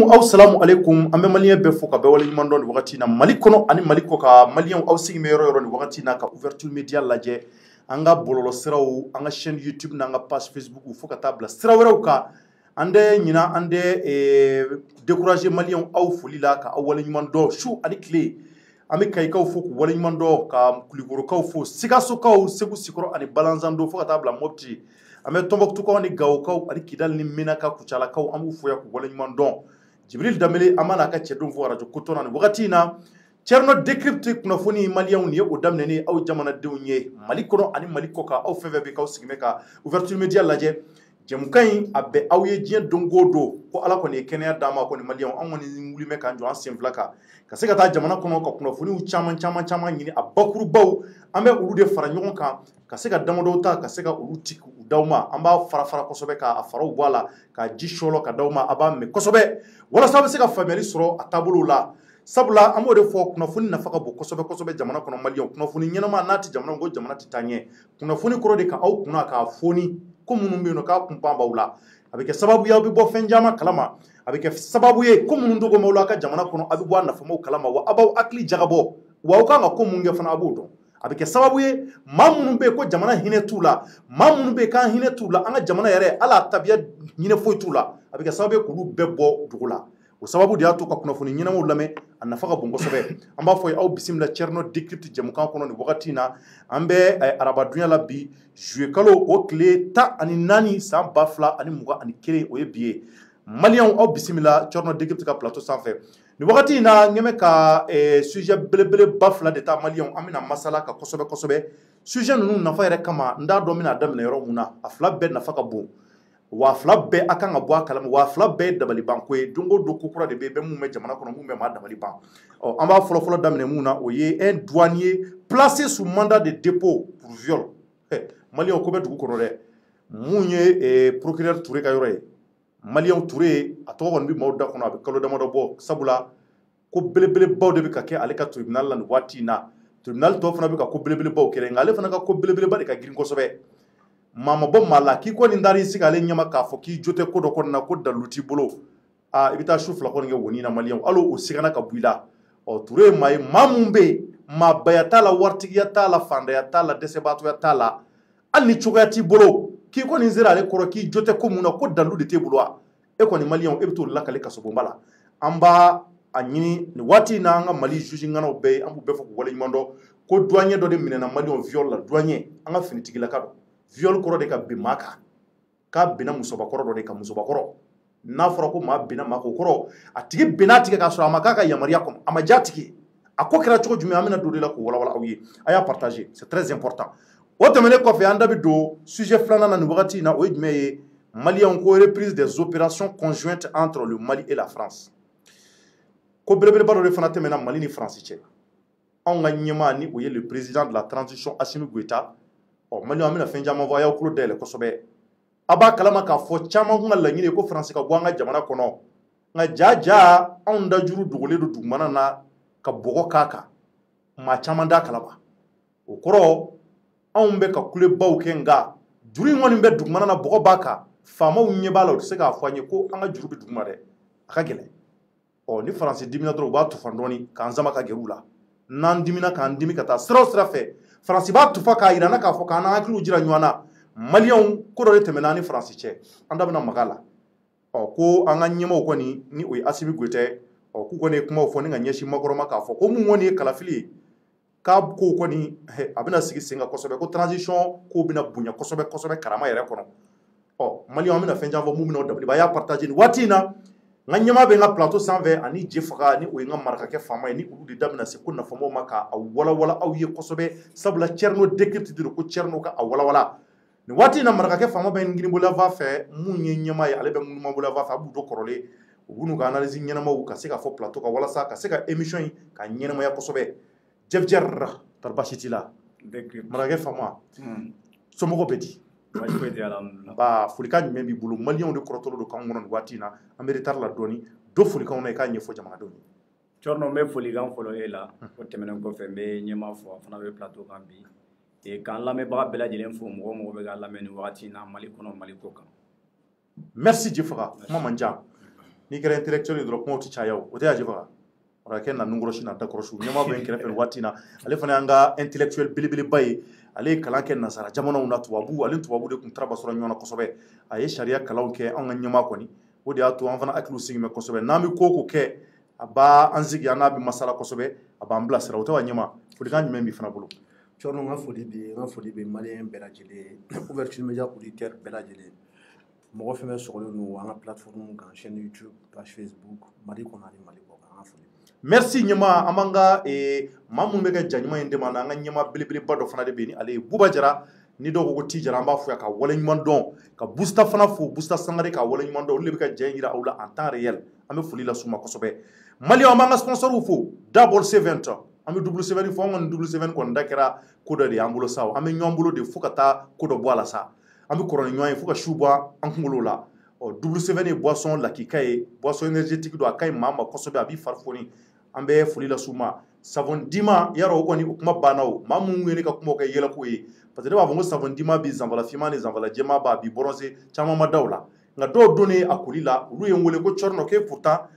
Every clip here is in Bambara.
Maliens aw salamu alaikum an bɛ malien bɛɛ fo ka bɛɛ wale ɲuman dɔn ni wagati na Mali kɔnɔ ani Mali kɔ ka malien aw sigi bɛ yɔrɔ yɔrɔ ni wagati na ka ouverture média lajɛ an ka bɔlɔlɔ siraw an ka chaîne YouTube n'an ka page Facebook fo ka taa bila sira wɛrɛw kan an tɛ ɲina an tɛ décourager malien aw foli la ka aw wale ɲuman dɔn su ani tile an bɛ Kayikaw fo k'u wale ɲuman dɔn ka Kulikorokaw fo Sikasokaw Segu Sikɔrɔ ani Balazan do fo ka taa bila Mopti an bɛ Tɔnbɔkutukaw ni Gawokaw ani Kidali ni Menaka Kucalakaw an b'u fo yan k'u wale ɲuman dɔn Jibril Danbele an mana ka cɛdenw fo radio Kotɔna ni wagati in na Thierno décrypte kunnafoni malien ye o daminɛnen aw jamanadenw ye Mali kɔnɔ ani Mali kɔ kan aw fɛn fɛn bɛ k'aw sigi bɛ ka ouverture média lajɛ jɛmukan in a bɛ aw ye diɲɛ don o don ko Ala kɔni ye kɛnɛya d'an ma kɔni malien an kɔni wuli bɛ k'an jɔ an sen fila kan ka se ka taa jamana kɔnɔ ka kunnafoniw caman ɲini a bakurubaw an bɛ olu de fara ɲɔgɔn kan ka se ka damadɔw ta ka se ka olu tigi u d'aw ma an b'a fara kosɛbɛ k'a faraw bɔ a la ka ji sɔlɔ ka d'aw ma a b'a mɛn kosɛbɛ walasa a bɛ se ka faamuyali sɔrɔ a taabolow la sabula an b'o de fɔ kunnafoni nafa ka bon kosɛbɛ jamana kɔnɔ malien kunnafoni ɲɛnama n'a tɛ jamana ko jamana tɛ taa ɲɛ kunnafoni kɔrɔ de ka aw kunna k'a foni ko minnu bɛ yen nɔ k'a kun pan b'aw la a bɛ kɛ sababu ye aw bɛ bɔ fɛn caman kalama a bɛ kɛ sababu ye ko minnu dogo m'aw la a ka jamana kɔnɔ aw bɛ bɔ a nafamaw kalama wa aw b'aw hakili jagabɔ wa aw kan ka ko minnu kɛ fana a b'o dɔn a bɛ kɛ sababu ye maa minnu bɛ yen ko jamana hinɛ t'u la maa minnu bɛ yen k'an hinɛ t'u la an ka jamana yɛrɛ hali a tabiya hinɛ foyi t'u la a bɛ kɛ sababu ye k'olu bɛɛ bɔ dugu la o sababu de y'a to ka kunnafoni ɲɛnamaw lamɛn a nafa ka bon kosɛbɛ an b'a fɔ aw bisimila Thierno décrypte jɛmukan kɔnɔ nin wagati in na an bɛ arabadonya la bi juillet kalo o tile 14 san 2021 o ye bi ye malien aw bisimila Thierno décrypte ka plateau sanfɛ nin wagati in na n bɛ ka sujet belebeleba fila de ta malien an bɛna masala ka kosɛbɛ sujet ninnu nafa yɛrɛ kama n t'a dɔn n bɛna daminɛ yɔrɔ mun na a fila bɛɛ nafa ka bon wa fila bɛɛ a kan ka bɔ a kalama wa fila bɛɛ ye dabaliban ko ye don o don ko kura de bɛ yen mun bɛ jamana kɔnɔ mun bɛ maa dabali ban an b'a fɔlɔ daminɛ mun na o ye un douanier placé sous mandat de dépôt pour viol malien ko bɛ dugu kɔnɔ dɛ mun ye procureur Touré ka yɔrɔ ye malien Touré a tɔgɔ kɔni bɛ maaw da kɔnɔ a bɛ kalo damadɔ bɔ sabula ko belebelebaw de bɛ ka kɛ ale ka tribunal la nin waati in na tribunal tɔw fana bɛ ka ko belebelebaw kɛ nka ale fana ka ko belebeleba de ka girin kosɛbɛ maa ma bɔ maa la k'i kɔni dar'i sigi ale ɲɛma k'a fɔ k'i jo tɛ ko dɔ kɔni na ko dalu t'i bolo i bɛ taa su fila kɔni kɛ woni na malien hali o sigana ka bɔ i la Touré ye maa ye maa mun bɛ yen maabaya t'a la waritigiya t'a la fandanya t'a la dɛsɛbaatɔya t'a la hali ni cogoya t'i bolo k'i kɔni sera ale kɔrɔ k'i jo tɛ ko mun na ko dalu de t'e bolo wa e kɔni malien e bɛ t'o lakale kasobonba la an b'a a ɲini nin waati in na an ka Mali juge ŋanaw bɛɛ ye an b'u bɛɛ fɔ k'u wale ɲuman dɔn ko douanier dɔ de minɛna malien viol la douanier an ka finitigilaka don viol kɔrɔ de ka bin maa kan k'a binna musobakɔrɔ dɔ de kan musobakɔrɔ n'a fɔra ko maa binna maa ko kɔrɔ a tigi binna tigɛ k'a sɔrɔ a ma k'a ka yamaruya kɔnɔ a ma diya tigi a ko kɛra cogo jumɛn an bɛna don o de la k'o walawala aw ye a y'a partager c'est très important o tɛmɛnen kɔfɛ an da bɛ don sujet filanan na nin wagati in na o ye jumɛn ye malien ko reprise des opérations conjointes entre le Mali et la France ko belebeleba dɔ de fana tɛmɛna Mali ni France cɛ anw ka ɲɛmaa ni o ye le président de la transition Assimi Goïta malien an bɛna fɛn caman fɔ a y'aw tulo dayɛlɛ kosɛbɛ a b'a kalama k'a fɔ caman kun ka laɲini ye ko France ka bɔ an ka jamana kɔnɔ nka jaa anw dajuru dogolen don dugumana na ka bɔgɔ k'a kan maa caman d'a kalama o kɔrɔ anw bɛ ka kulebaw kɛ nka juru in kɔni bɛ dugumana na bɔgɔ b'a kan faamaw ɲɛ b'a la u tɛ se k'a fɔ an ye ko an ka juru bɛ duguma dɛ a ka gɛlɛn ni France dimina dɔrɔn u b'a tufa dɔɔni k'an sama ka gɛrɛ u la n'an dimina k'an dimi ka taa sira o sira fɛ France b'a tufa k'a yir'an na k'a fɔ k'an n'an hakiliw jira ɲɔgɔn na malien ko dɔ de tɛmɛna an ni France cɛ an da bɛna maga la ko an ka ɲɛmaaw kɔni ni o ye Assimi Goïta ye k'u kɔni ye kumaw fɔ ni ka ɲɛsin makɔrɔma k'a fɔ ko mun kɔni ye kalafili ye k'a ko kɔni a bɛna sigi sen kan kosɛbɛ ko transition ko bɛna bonya kosɛbɛ karama yɛrɛ kɔnɔ malien an bɛna fɛn caman fɔ mun bɛna o dabali ban a y'a partager nin waati in na n ka ɲɛmaa bɛ n ka plateau sanfɛ ani Jefaga ni o ye n ka marakakɛ faama ye ni olu de da bɛna se ko nafamaw ma k'a walawala aw ye kosɛbɛ sabula Thierno décrypte de ko Thierno ka a walawala nin waati in na marakakɛ faama bɛ Ngini Bolafa fɛ mun ye ɲɛmaa ye ale bɛ Ŋunuma Bolafa fɛ a b'u dɔn kɔrɔlen u b'u n'u ka analyse ɲɛnamaw ka se ka fɔ plateau kan walasa ka se ka émission in ka ɲɛnamaya kosɛbɛ Jɛfjɛr tari baasi t'i la marakakɛ faama somɔgɔw bɛ di ba folikan jumɛn b'i bolo malien de kɔrɔtɔlo don k'anw kɔnɔ nin waati in na an bɛ retard la dɔɔni do folikanw na i k'a ɲɛfɔ jamanadenw ye Thierno n bɛ folikan fɔlɔ e la o tɛmɛnen kɔfɛ n bɛ ɲɛmaa fɔ a fana bɛ plateau kan bi k'an lamɛnbaga bɛɛ lajɛlen fo mɔgɔ o mɔgɔ bɛ k'a lamɛn nin wagati in na Mali kɔnɔ Mali kɔ kan merci Jefaga kuma man ca ni kɛra intellectuel dɔrɔn kumaw ti caya o tɛ yaji faga wala kɛ na nungɔrɔsi na dakɔrɔsi ɲɛma bɛ kɛrɛfɛ waati na ale fana y'an ka intellectuel belebeleba ye ale ye kalan kɛ nasara jamanaw na tubabu ale tubabu de tun taraba sɔrɔ ɲɔgɔn na kosɛbɛ a ye sariya kalanw kɛ an ka ɲɛma kɔni o de y'a to an fana hakiliw sigimɛ kosɛbɛ n'an bɛ ko kɛ a b'a an sigi an n'a bɛ masala kosɛbɛ a b'an bilasira o tɛ wa ɲɛma folikan jumɛn b'i fana bolo Cɔrɔ n ka foli bɛ maliyɛn bɛɛ lajɛlen Ouverture Media auditeur bɛɛ lajɛlen mɔgɔ fɛn fɛn sɔgɔlen don an ka plateforme kan chaîne YouTube page Facebook Mali kɔnɔ ani Mali kɔ kan an ka foli merci ɲɛma an b'an ka maa minnu bɛ kɛ ja ɲuman in dɛmɛ an ka ɲɛma belebeleba dɔ fana de bɛ ni ale ye Buba Jara ni dɔw ko ko Ti Jara an b'a fɔ yan ka wale ɲuman dɔn ka Busta fana fo Busta Sangare ka wale ɲuman dɔn olu de bɛ ka ja in jira aw la en temps réel an bɛ foli las'u ma kosɛbɛ Maliyɛnw an b'an ka sponsoriw fo Double 7 an bɛ double 7 fɔ an kɔni double 7 kɔni da kɛra ko dɔ de y'an bolo sa an bɛ ɲɔgɔn bolo de fo ka taa ko dɔ bɔ a la sa an bɛ kɔrɔ ni ɲɔgɔn ye fo ka su bɔ an kunkolo la double 7 ye boisson lakika ye boisson énergétique don a ka ɲi maa ma kosɛbɛ a b'i fari foni an bɛ foli las'u ma savon dima yarɔ o kɔni o kuma banna o maa minnu ye ne ka kumaw kɛ yɛlɛko ye parce que ne b'a fɔ ko savon dima bi zanfala finman ni zanfala jɛma b'a bi bronze caman ma da o la nka dɔw donnen a koli la olu ye n wele ko Cɔrɔnɔ k'e pourtant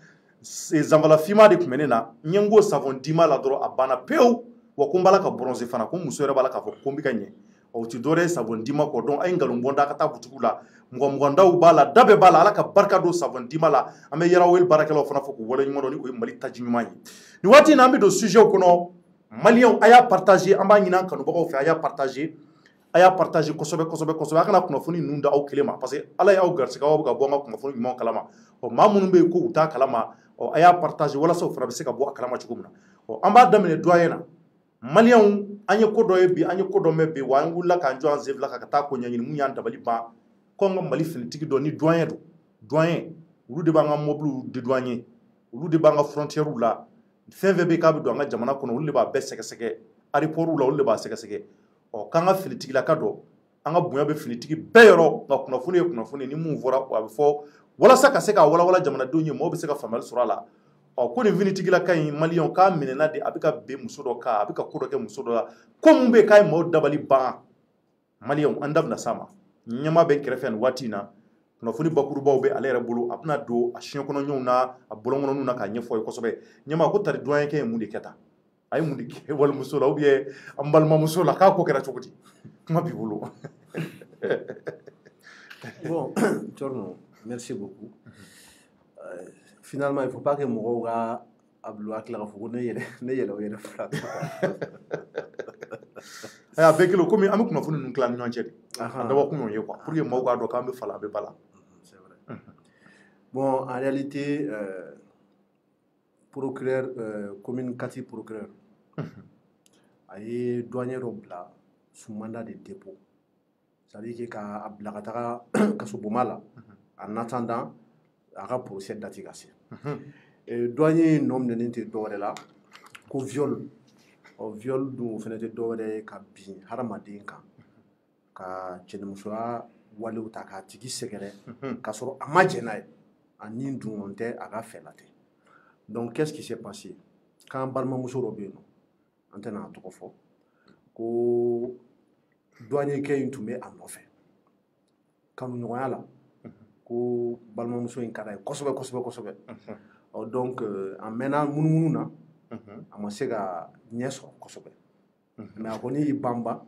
zanfala finman de tun bɛ ne na n ye n ko savon dima la dɔrɔn a banna pewu wa ko n b'a la ka bronze fana ko muso yɛrɛ b'a la k'a fɔ ko n bɛ ka ɲɛ o ti dɔwɛrɛ ye savon dima kɔ donc a ye nkalon bɔ n da ka taa butigiw la mugan-mugandaw b'a la da bɛɛ b'a la ala ka barika don savon dima la an bɛ Yaraweli baarakɛlaw fana fɔ k'u wale ɲuman dɔn ni o ye Mali taji ɲuman ye nin waati in na an bɛ don sujet kɔnɔ maliyɛnw a y'a partager an b'a ɲini an kanubagaw fɛ a y'a partager kosɛbɛ a kana kunnafoni ninnu da aw kelen ma parce que ala y'aw garisɛgɛ aw bɛ ka bɔ an ka kunnafoni ɲumanw kalama maa minnu bɛ yen ko u t'a kalama a y'a partager walasa u fana bɛ se ka bɔ a kalama cogo min na an b'a daminɛ doyen na maliyɛnw an ye ko dɔ ye bi an ye ko dɔ mɛn bi wa an wulila k'an jɔ an sen fila kan ka taa ko ɲɛɲini mun y'an dabali ban ko an ka Mali finitigi dɔ ni doyen don doyen olu de b'an ka mobiliw dédouaner olu de b'an ka frontières la fɛn fɛn bɛ k'a bɛ don an ka jamana kɔnɔ olu de b'a bɛɛ sɛgɛsɛgɛ aéroports la olu de b'a sɛgɛsɛgɛ k'an ka finitigilaka dɔ an ka bonya bɛ finitigi bɛɛ yɔrɔ nka kunnafoni ye kunnafoni ni mun fɔra a bɛ fɔ walasa ka se k'a walawala jamanadenw ye mɔgɔw bɛ se ka faamuyali sɔrɔ a la ko nin finitigilaka in maliyɛnw k'a minɛna de a bɛ ka ben muso dɔ kan a bɛ ka ko dɔ kɛ muso dɔ la ko mun bɛ yen k'a ye maaw dabali ban maliyɛnw an da bɛna s'a ma ɲɛmaa bɛ kɛrɛfɛ nin waati in na kunnafoni bakurubaw bɛ ale yɛrɛ bolo a bɛna don a siɲɛkɔnɔɲɔgɔnw na a bɔlɔnkɔnɔninw na k'a ɲɛfɔ ye kosɛbɛ ɲɛmaa ko tari doyenkɛ ye mun de kɛ tan a ye mun de kɛ walimuso la ou bien an balimamuso la k'a ko kɛra cogo di kuma b'i bolo bon Cɔrɔnɔ merci beaucoup finalement il faut pas que mɔgɔw ka a bilo hakili la k'a fɔ ko ne yɛlɛ o yɛrɛ fila a bɛɛ kelen komi an bɛ kunnafoni ninnu tila ni ɲɔgɔn cɛ de a dabɔ kun y'o ye quoi pour que maaw k'a dɔn k'an bɛ fa la an bɛ ba la c'est vrai bon en réalité procureur commune 4 procureur a ye douanier dɔ bila sous mandat de dépôt c'est à dire que k'a bila ka taga kasoboma la en attendant a ka procès date ka se douanier nɔ minɛnen tɛ dɔwɛrɛ la ko viol viol dun o fana tɛ dɔwɛrɛ ye ka bin hadamaden kan ka cɛnimusoya walew ta k'a tigi sɛgɛrɛ k'a sɔrɔ a ma jɛn n'a ye a ni dun tɛ a ka fɛla tɛ donc qu'est-ce qui s'est passé k'an balimamuso dɔ bɛ yen nɔ an tɛna a tɔgɔ fɔ ko douanier in tun bɛ a nɔfɛ kanuɲɔgɔnya la ko balimamuso in ka d'a ye kosɛbɛ donc a mɛnna munumunu na a ma se ka ɲɛ sɔrɔ kosɛbɛ mais a kɔni y'i banba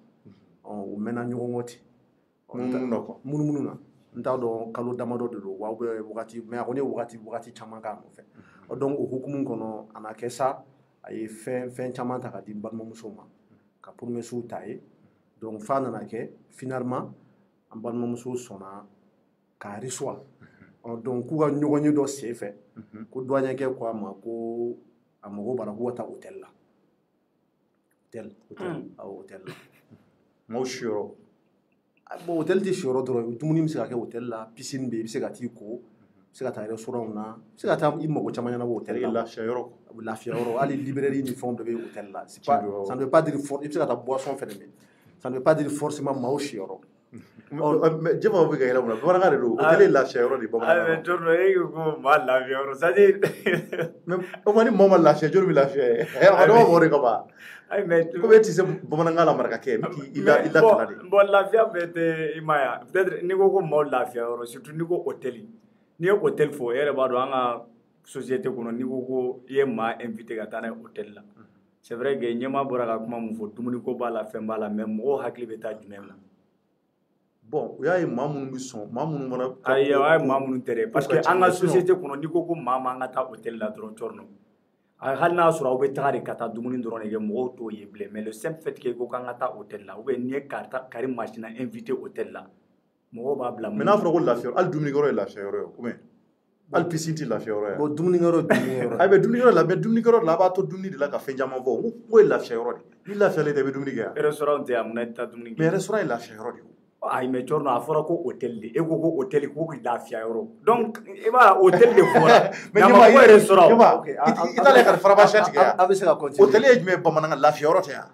u mɛnna ɲɔgɔn kɔ ten munumunu na n t'a dɔn kalo damadɔ de don wa wagati mais a kɔni ye wagati caman k'a nɔfɛ donc o hukumu kɔnɔ a na kɛ sa a ye fɛn caman ta ka di balimamuso ma ka promesses ta ye donc f'a nana kɛ finalement an balimamuso sɔnna k'a reçoit donc k'u ka ɲɔgɔn ye dɔ sen fɛ ko douanier ko a ma ko a mago b'a la k'u ka taa hôtel la hôtel la maaw siyɔrɔ bon hôtel tɛ siyɔrɔ dɔrɔn dumuni bɛ se ka kɛ hôtel la piscine bɛ yen i bɛ se ka t'i ko i bɛ se ka taa restaurant na i bɛ se ka taa i mago caman ɲɛnabɔ hôtel la lafiya yɔrɔ hali librairie ni fɛnw bɛɛ bɛ hôtel la ça ne veut pas dire i bɛ se ka taa boisson fɛnɛ min ça ne veut pas dire forcément maaw siyɔrɔ jama bɛ ka yɛlɛ mun na bamanankan de don hôtel ye lafiya yɔrɔ de bamanankan Cɔrɔnɔ e ko maa lafiya yɔrɔ c'est à dire o ma ni maaw ma lafiya joli bɛ lafiya ye a dɔw b'a fɔ o de kama komi e tɛ se bamanankan la maraka kɛ i la kalan de bon lafiya bɛɛ tɛ i ma ye peut-être n'i ko ko maaw lafiya yɔrɔ surtout n'i ko hôtel ni ye hôtel fo e yɛrɛ b'a dɔn an ka société kɔnɔ n'i ko ko i ye maa invité ka taa n'a ye hôtel la c'est vrai que ɲɛmaa bɔra ka kuma mun fɔ dumuni ko b'a la fɛn b'a la mais mɔgɔw hakili bɛ taa jumɛn na bon o y'a ye maa minnu bɛ sɔn maa minnu mana ayi o y'a ye maa minnu tɛ dɛ parce que an ka société kɔnɔ n'i ko ko maa man ka taa hôtel la dɔrɔn cɔrɔnɔ hali n'a sɔrɔ aw bɛ taga de ka taa dumuni dɔrɔn de kɛ mɔgɔw t'o ye bilen mais le simple fait que ko k'an ka taa hôtel la ou bien n'i ye Karim Masina invité hôtel la mɔgɔw b'a bila mais n'a fɔra ko lafiya hali dumunikɛyɔrɔ ye lafiya yɔrɔ ye ou bien hali piscine tɛ lafiya yɔrɔ ye bon dumunikɛyɔrɔ dumunikɛyɔrɔ a bɛ dumunikɛyɔrɔ la mais dumunikɛyɔrɔ la a b'a to dumuni de la ka fɛn caman fɔ n ko ye lafiya yɔrɔ de ni lafiyalen tɛ i bɛ dumuni kɛ yan restaurant tɛ yan mun na i tɛ taa dumuni kɛ mais restaurant ye lafiya yɔrɔ de ye ayi mais cɔrɔnɔ a fɔra ko hôtel de e ko ko hôtel ko lafiya yɔrɔ donc i b'a hôtel de fɔra mais ɲɛma ko restaurant i t'ale ka farabasiya tigɛ yan a bɛ se ka continuer hôtel ye jumɛn ye bamanankan lafiya yɔrɔ tɛ yan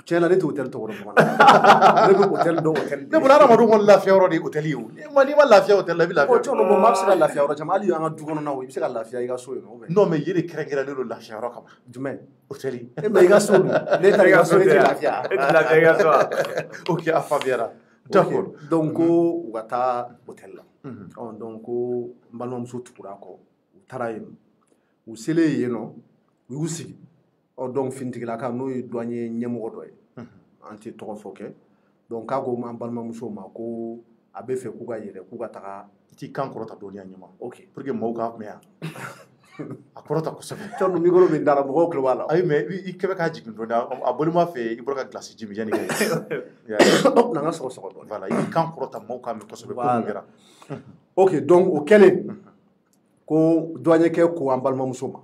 tiɲɛ na ne tɛ hôtel tɔgɔ dɔn bamanankan ne bɛ hôtel dɔn hôtel ne bolo hadamadenw kɔni lafiya yɔrɔ de ye hôtel ye o n'i ma lafiya hôtel la i bɛ lafiya bon cɔrɔnɔ bon maa bɛ se ka lafiya yɔrɔ caman hali an ka du kɔnɔnaw i bɛ se ka lafiya i ka so yen nɔ non mais yiri kɛrɛnkɛrɛnnen don lafiya yɔrɔ kama jumɛn hôtel e mais i ka so dun ne taara i ka so ne tɛ lafiya e tɛ lafiya i ka so ok a faamuyara d'accord donc ko u ka taa hôtel la donc ko n balimamuso tugura kɔ u taara yen u selen yen nɔ u y'u sigi donc finitigilaka n'o ye douanier ɲɛmɔgɔ dɔ ye an tɛ tɔgɔ fɔ kɛ donc k'a ko an balimamuso ma ko a bɛ fɛ k'u ka yɛlɛ k'u ka taga i t'i kan kɔrɔta dɔɔni a ɲɛma ok pour que maaw k'a mɛn yan a kɔrɔta kosɛbɛ cɔrɔnɔ micro bɛ dara mɔgɔw tulo b'a la ayi mais i kɛbɛ k'a jigin dɔɔni a bolima fɛ i bɔra ka glace ji min yanni ka n'an ka sɔgɔsɔgɔ dɔɔni voilà i b'i kan kɔrɔta maaw k'a mɛn kosɛbɛ ko mun kɛra ok donc o kɛlen ko douanier ko an balimamuso ma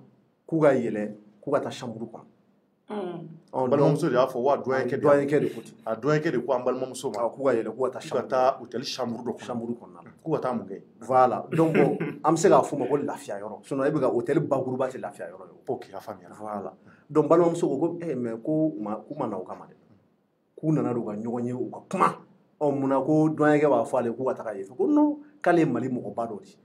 k'u ka yɛlɛ k'u ka taa chambre kɔnɔ balimamuso de y'a fɔ wa douanier de ko ten a douanier de ko an balimamuso ma k'u ka yɛlɛ k'u ka taa hôtel chambre dɔ kɔnɔna la k'u ka taa mun kɛ voilà donc an bɛ se k'a fɔ ma ko lafiya yɔrɔ sinon e bɛ ka hôtel bakuruba tɛ lafiya yɔrɔ ye ok a faamuyara voilà donc balimamuso ko mais ko k'u ma na o kama dɛ k'u nana don u ka ɲɔgɔn ye u ka kuma munna ko douanier b'a fɔ ale k'u ka taga yen fɛ ko non k'ale ye Mali mɔgɔba dɔ de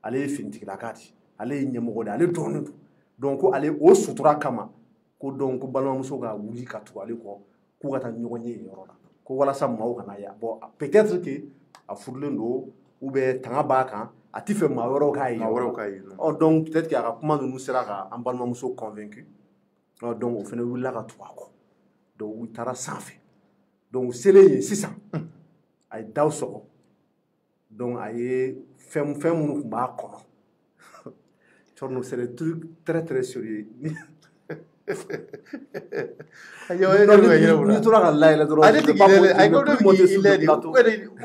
ale ye finitigilaka de ale ye ɲɛmɔgɔ de ale dɔnnen don donc ko ale o sutura kama ko donc ko balimamuso ka wuli ka tugu ale kɔ k'u ka taa ɲɔgɔn ye yen yɔrɔ la ko walasa maaw kana ya bon peut-être que a furulen don ou bien tanga b'a kan a tɛ fɛ maa wɛrɛw k'a ye donc peut-être que a ka kuma ninnu sera ka an balimamuso convaincu donc o fana wulila ka tugu a kɔ donc u taara sanfɛ donc u selen yen sisan a ye daw sɔgɔ donc a ye fɛn minnu tun b'a kɔnɔ cɔrɔnɔ c'est des trucs très très sérieux n'i tora ka layɛlɛ dɔrɔn ale tɛ k'i layɛlɛ a ko ne bɛ k'i layɛ de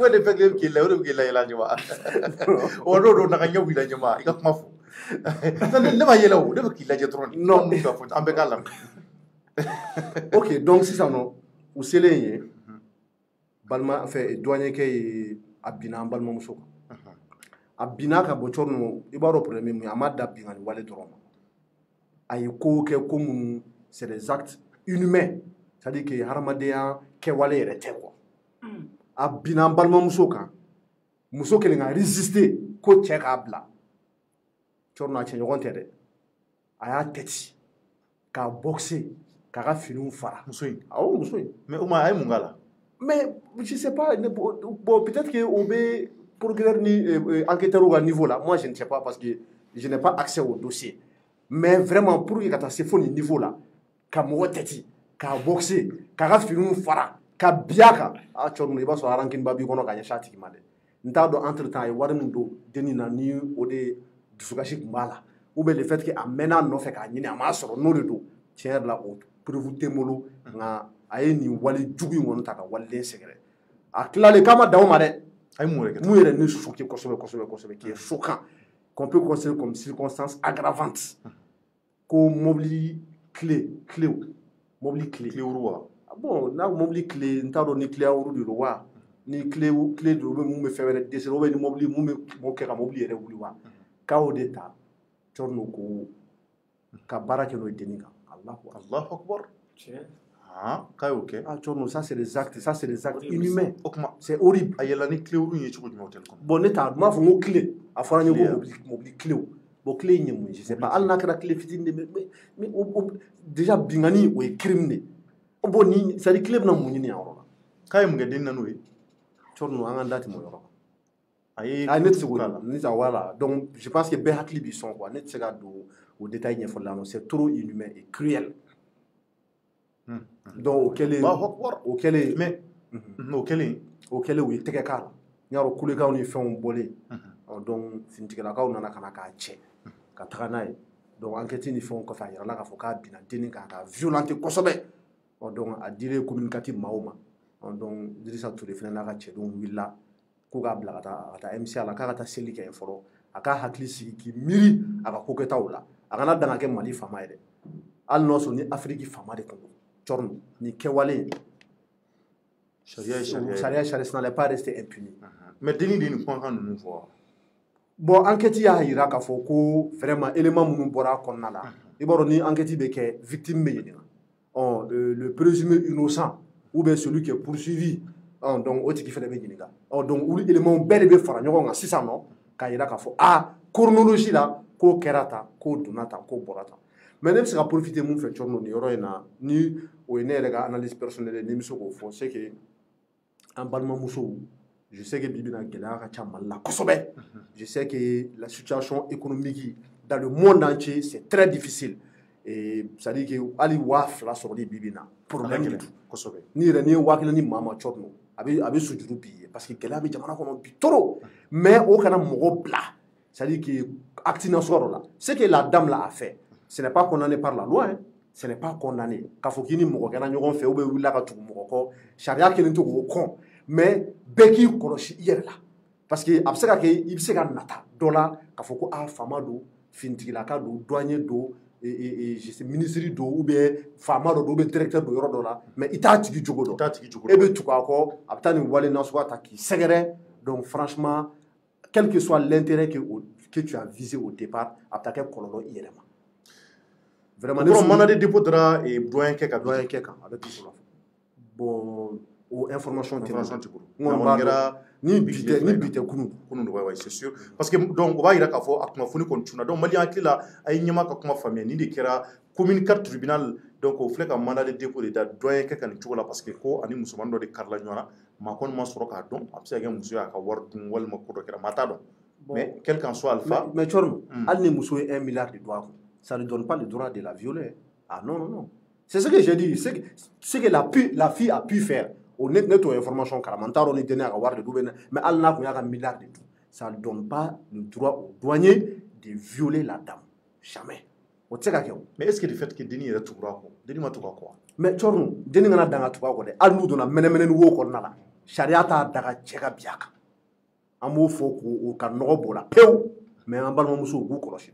o de fɛ k'i layɛ o de bɛ k'i layɛlɛ ɲɛma o n'o don naga ɲɛ wuli ɲɛma i ka kuma fɔ ne ma yɛlɛ o ne bɛ k'i lajɛ dɔrɔn non an bɛɛ k'a lamɛn ok donc sisan nɔ u selen yen balima fɛ douanier ye a binna an balimamuso kan a binna ka bɔ cɔrɔnɔ i b'a dɔn problème ye mun ye a ma da binkani wale dɔrɔn ma a ye kow kɛ ko minnu c'est des actes inhumains c'est-à-dire que hadamadenya kɛwale yɛrɛ tɛ quoi a binna an balimamuso kan muso kelen ka résister ko cɛ k'a bila cɔrɔnɔ a cɛɲɔgɔn tɛ dɛ a y'a tɛti k'a boxer k'a ka finiw fara muso in awɔ muso in mais o ma a ye mun k'a la mais je sais pas bon peut-être que o bɛ procureur ni enquêteur ka niveau la moi je ne sais pas parce que je n'ai pas accès au dossier mais vraiment pour que ka taa se fo nin niveau la ka mɔgɔ tɛti k'a boxer k'a ka finiw fara ka bin a kan cɔrɔnɔ i b'a sɔrɔ rankinba b'i kɔnɔ ka ɲɛsin a tigi ma dɛ n t'a dɔn entre temps a ye wari min don dennin na ni o de dusukasi tun b'a la ou bien le fait que a mɛnna a nɔfɛ k'a ɲini a m'a sɔrɔ n'o de don tiɲɛ yɛrɛ la o preuve tɛ n bolo nka a ye nin wale jugu in kɔni ta ka waliden sɛgɛrɛ a tilalen k'a ma dan o ma dɛ a ye mun yɛrɛ kɛ mun yɛrɛ ne choqué kosɛbɛ qui est choquant qu'on peut considérer comme circonstance aggravante ko mobili clé wuru wa bon n'a mobili clé n t'a dɔn ni clé wuru de don wa ni clé de don mun bɛ fɛn wɛrɛ dɛsɛ ou bien ni mobili mun bɛ mɔgɔ kɛ ka mobili yɛrɛ wuli wa k'a y'o de ta cɔrɔnɔ ko ka baara kɛ n'o ye dennin kan Allahu akbar k'a y'o kɛ cɔrɔnɔ ça c'est des actes inhumains o kuma c'est horrible a yɛlɛla ni clé wuru in ye cogo jumɛn hôtel kɔnɔ bon ne t'a m'a fɔ n ko clé a fɔra n ye ko mobili clé bon clé in ye mun ye je sais pas hali n'a kɛra clé fitinin de mais déjà binkani o ye crime de bon ni c'est à dire clé bɛna mun ɲini yan yɔrɔ la k'a ye mun kɛ dennin na n'o ye cɔrɔnɔ an ka da tɛmɛ o yɔrɔ kan voilà. Donc, je pense que Behakli sont quoi. Net sega au détail c'est trop inhumain et cruel. Donc, auquel est oui, Tegekal. Yaro Kulegaon y fait un bolé. Donc, Fintigalaka ou Nanakanaka Che. Katranaï. Donc, enquête ni font qu'on fasse la Foka, Bina, Denika, violente Kosobe. Donc, à dire communicatif Mahoma. Donc, Dirisa tous les Fenaka Che, donc, Willa, Koga Blata, MC à la Karata Selika et Foro, Aka Hakli qui miri à la Koketaola. Arana Danake Mali Famaide. Al no son ni Afrique Fama de Congo. Chorno, ni Kewale. Charia n'allait pas rester impuni. Mais Denis point quand nous voir. Bon, enquête ya ira ka fo ko vraiment élément mun bora konna la. Iboro ni enquête be ke victime be yedina. Le présumé innocent ou bien celui qui est poursuivi. Donc oti ki fait be yedina. Donc ou élément bel be fara nyogo nga 600 non ka ira ka fo chronologie là ko kerata ko donata ko borata. Mais même si on profiter mun fait chorno ni yoro ina ni o ene rega analyse personnelle ni miso ko fo c'est que en balma muso. Je sais que Bibina Gela je sais que la situation économique dans le monde entier, c'est très difficile. Et ça dit que Ali Waf la sortie Bibina. Problème du tout. Ni René Wakina ni Mama Chorno. Avec ce groupe. Parce que Gela Bijamana qu'on a trop. Mais aucun mogo bla. Ça dit que Actina Sorola. Ce que la dame l'a fait, ce n'est pas condamné par la loi. Ce n'est pas condamné. Kafokini Mogana Nyogon fait ou Willa Moko. Charia qui n'est tout au con. Mais Beki Koroshi hier là. Parce que Absega il se nata dola Kafoko Famado, Fintilaka do, douanier do, et je sais ministre do, ou bien Famado do, directeur de Yorodola, mais il t'a dit Djogodo. Et bien tout cas, Abtani Wale Naswa Taki Segere. Donc franchement, quel que soit l'intérêt que tu as visé au départ, Abtake Kololo hier. Vraiment, on a des dépôts et doyen Keka. Bon. Ou information ni bite kunu ouais c'est sûr parce que donc on va ira ka fo akuma funi kontuna donc mali akila ay nyama ka kuma famille ni de kera communicateur tribunal donc au flek a mandat de dépôt de doyen ka kan tuola parce que ko ani musulman do de karla nyona ma kon ma soro ka don abse ga musu ya ka wardun wal ma ko do kera mata do mais quel qu'en soit alpha mais chorno al ne musu 1 milliard de dollars ça ne donne pas le droit de la violer. Ah non c'est ce que j'ai dit, ce que la fille a pu faire. Au net information caramantaro on est donné à avoir de double mais elle n'a qu'un milliard de tout. Ça ne donne pas le droit au douanier de violer la dame. Jamais. Mais est-ce que le fait que Denis est tout droit, Denis m'a tout quoi? Mais Chorno, Denis n'a pas tout quoi. Elle nous donne un menemenen wo qu'on a là. Charia ta daga tcheka biaka. Amour faut qu'on canobola. Mais en bas mon muso koloshi.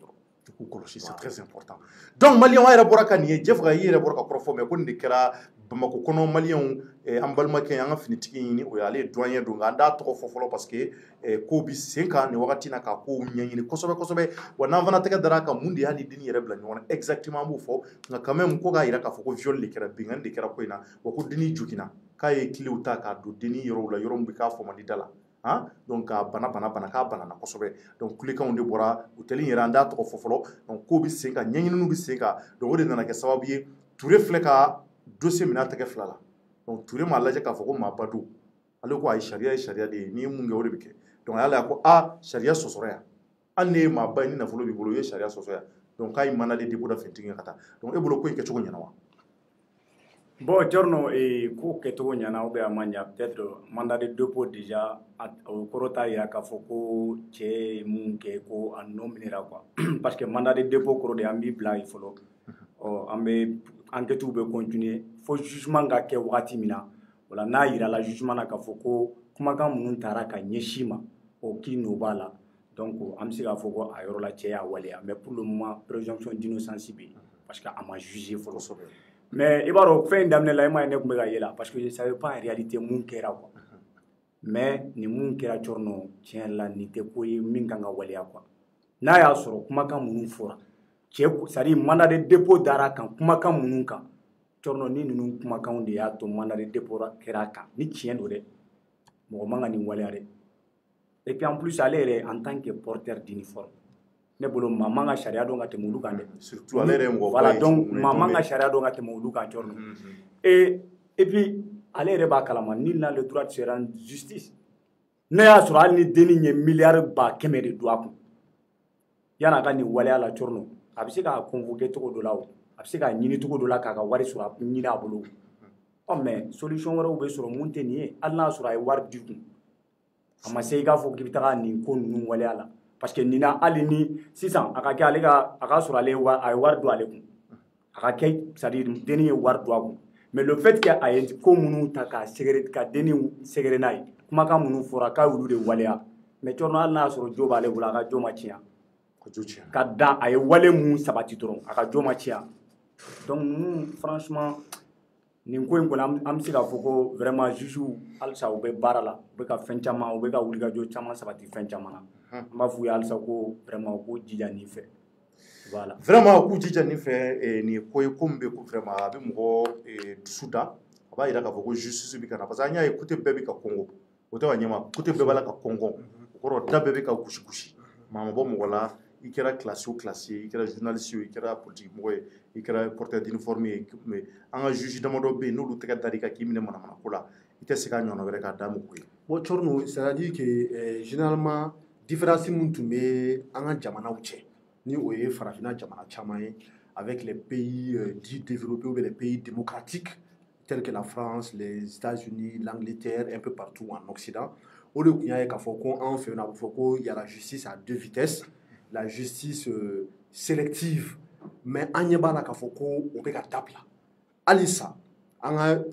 C'est très important. Donc Malien wa rapport ka ni Jeff ga yi rapport ka profo mais ko ndi kera Bamako kono Malien ambalma ke yanga finitiki ni o yale douanier do nganda to fofolo parce que ko bi 5 ans ni wakati na ka ko nyanyini kosobe wana vana teka daraka mundi hali dini yere bla nyona exactement bu fo nga quand même ko ga ira ka fo ko viol le kera bingan de kera ko ina wa ko dini jukina kay kliuta ka do dini yoro la yoro mbika fo mandi dala. Donc bana na kosobe donc kulika on de bora hôtel yera anda to fofolo donc ko bi senka nyanyinu bi senka donc o de nana ke sababu touré fleka dossier mina teke flala donc touré ma laje ka foko ma badu ale ko ay sharia de ni munge o de bike donc ala ko sharia sosorea ane ma ba ni na folo bi bolo ye sharia sosorea donc ay mana de dépôt da fentinga kata donc e bolo ko ke chogo nyana wa. Bon, Giorno et Koketo Yana Obeamania, peut-être mandat de dépôt déjà au Korota Yakafoko, Tché, Munke, Ko, en nominera quoi. Parce que mandat de dépôt, Korode Ambi Bla, il faut l'enquête enquête ou continuer. Faut jugement Gake Watimina. Voilà, Naïra, la jugement Nakafoko, Kumaga Muntaraka, Nyeshima, au Kinobala. Donc, Amsiga Foko, Ayola Tché, Walea. Mais pour le moment, présomption d'innocence, parce qu'à m'a jugé, il faut le sauver. Mais il va faire une dame là, parce que je ne savais pas en réalité mon kera quoi. Mais ni mon kera chorno tient là ni te koyi minganga walia quoi. Na ya soro kuma kan munu fora. C'est-à-dire mandat de dépôt dara kan kuma kan munu kan. Chorno ni nunu kuma kan de ya to mandat de dépôt kera kan ni tient do de. Mo manga ni walia de. Et puis en plus aller en tant que porteur d'uniforme. Ne bolo maman ka charia don ka temu kan de surtout aller ngo voilà donc maman ka charia don ka temu kan chorno et puis aller ba kalama ni na le droit de se rendre justice ne y'a sɔrɔ hali ni denni ye miliyari 100 de don a kun yan'a ka nin waleya la Corno a bɛ se k'a convoquer cogo dɔ la o a bɛ se k'a ɲini cogo dɔ la k'a ka wari sɔrɔ ɲini a bolo mais solution wɛrɛw bɛ sɔrɔ mun tɛ nin ye hali n'a sɔrɔ a ye wari di kun a ma se i k'a fɔ k'i bɛ taga nin ko ninnu waleya la parce que nin na hali ni sisan a ka kɛ ale ka a ka sɔrɔ ale a ye wari don ale kun a ka kɛ c'est à dire denni ye wari don a kun mais le fait que a ye ko minnu ta k'a sɛgɛrɛ ka denni sɛgɛrɛ n'a ye kumakan minnu fɔra k'a y'olu de waleya mais Corno hali n'a y'a sɔrɔ jo b'ale bolo a ka jo ma tiɲɛ ka dan a ye wale mun sabati dɔrɔn a ka jo ma tiɲɛ donc ninnu franchement nin ko in kɔni an bɛ se k'a fɔ ko vraiment juges halisa u bɛ baara la u bɛ ka fɛn caman u bɛ ka wulikajɔ caman sabati fɛn caman na an b'a f'u ye halisa ko vraiment u k'u jija nin fɛ voilà vraiment u k'u jija nin fɛ nin ko ye ko min bɛ ko vraiment a bɛ mɔgɔ dusu da a b'a yira k'a fɔ ko justice bɛ ka na parce que an y'a ye côté bɛɛ bɛ ka kɔngɔ o tɛ ka ɲɛma côté bɛɛ b'a la ka kɔngɔ o kɔrɔ da bɛɛ bɛ ka gosi gosi maa ma bɔ mɔgɔ la i kɛra classe o classe ye i kɛra journaliste ye i kɛra politique mɔgɔ ye i kɛra porteur d'uniforme ye mais an ka juge damadɔ bɛ yen n'olu tɛgɛ da i kan k'i minɛ manamana ko la i tɛ se k'a ɲɔgɔnna wɛrɛ k'a d'a ma ko ye. bon Corno c'est à dire que généralement différence mun tun bɛ an ka jamanaw cɛ ni o ye farafinna jamana caman ye avec les pays dits développés ou les pays démocratiques tels que la France, les États-Unis, l'Angleterre, un peu partout en Occident. O de tun y'a ye k'a fɔ ko an fɛ yen a bɛ fɔ ko il y a la justice à deux vitesses. La justice sélective mais an ɲɛ b'a la k'a fɔ ko o bɛ ka dabila halisa an ka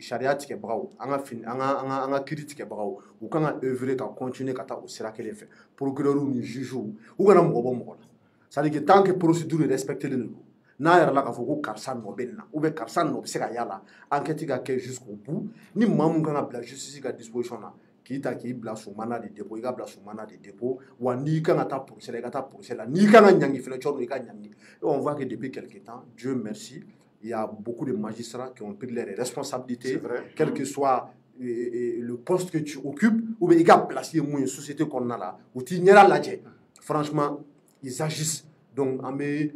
sariya tigɛbagaw an ka kiiri tigɛbagaw u kan ka œuvrer ka continuer ka taa o sira kelen fɛ procureurs ni juges u kana mɔgɔ bɔ mɔgɔ la c'est à dire que tant que procédure respectée don n'a yɛrɛ la k'a fɔ ko karisa nɔ bɛ nin na ou bien karisa nɔ bɛ se ka y'a la enquête ka kɛ jusqu'au bout ni maa mun kan ka bila justice ka disposition na k'i ta k'i bila sous mandat de dépôt i ka bila sous mandat de dépôt wa n'i kan ka taa procès la i ka taa procès la n'i kan ka ɲangi fɛnɛ Corno i ka ɲangi et on voit que depuis quelque temps Dieu merci il y a beaucoup de magistrats qui ont pris leurs responsabilités quel que soit le poste que tu occupes ou bien i ka place ye mun ye société kɔnɔna la u t'i ɲɛda lajɛ franchement ils agissent donc an bɛ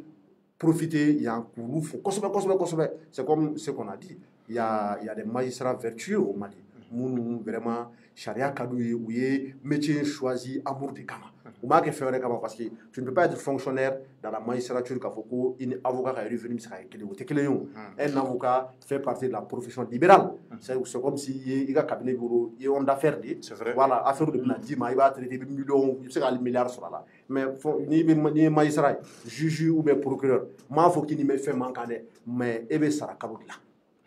profiter yan k'olu fo kosɛbɛ c'est comme ce qu'on a dit il y a des magistrats vertueux au Mali minnu vraiment sariya ka d'u ye u ye métier choisi amour de kama u m'a kɛ fɛn wɛrɛ kama parce que tu ne peux pas être fonctionnaire dans la magistrature k'a fɔ ko i ni avocat ka revenu bɛ se ka kɛ kelen o tɛ kelen ye o un avocat fait partie de la profession libérale c'est comme si i ka cabinet bolo i ye homme d'affaires de ye voilà affaire de bɛna d'i ma i b'a traiter i bɛ miliyɔn i bɛ se ka miliyari sɔrɔ a la mais n'i ye magistrat ye juge ou bien procureur m'a fɔ k'i ni bɛ fɛn man kan dɛ mais e bɛ sara kalo de la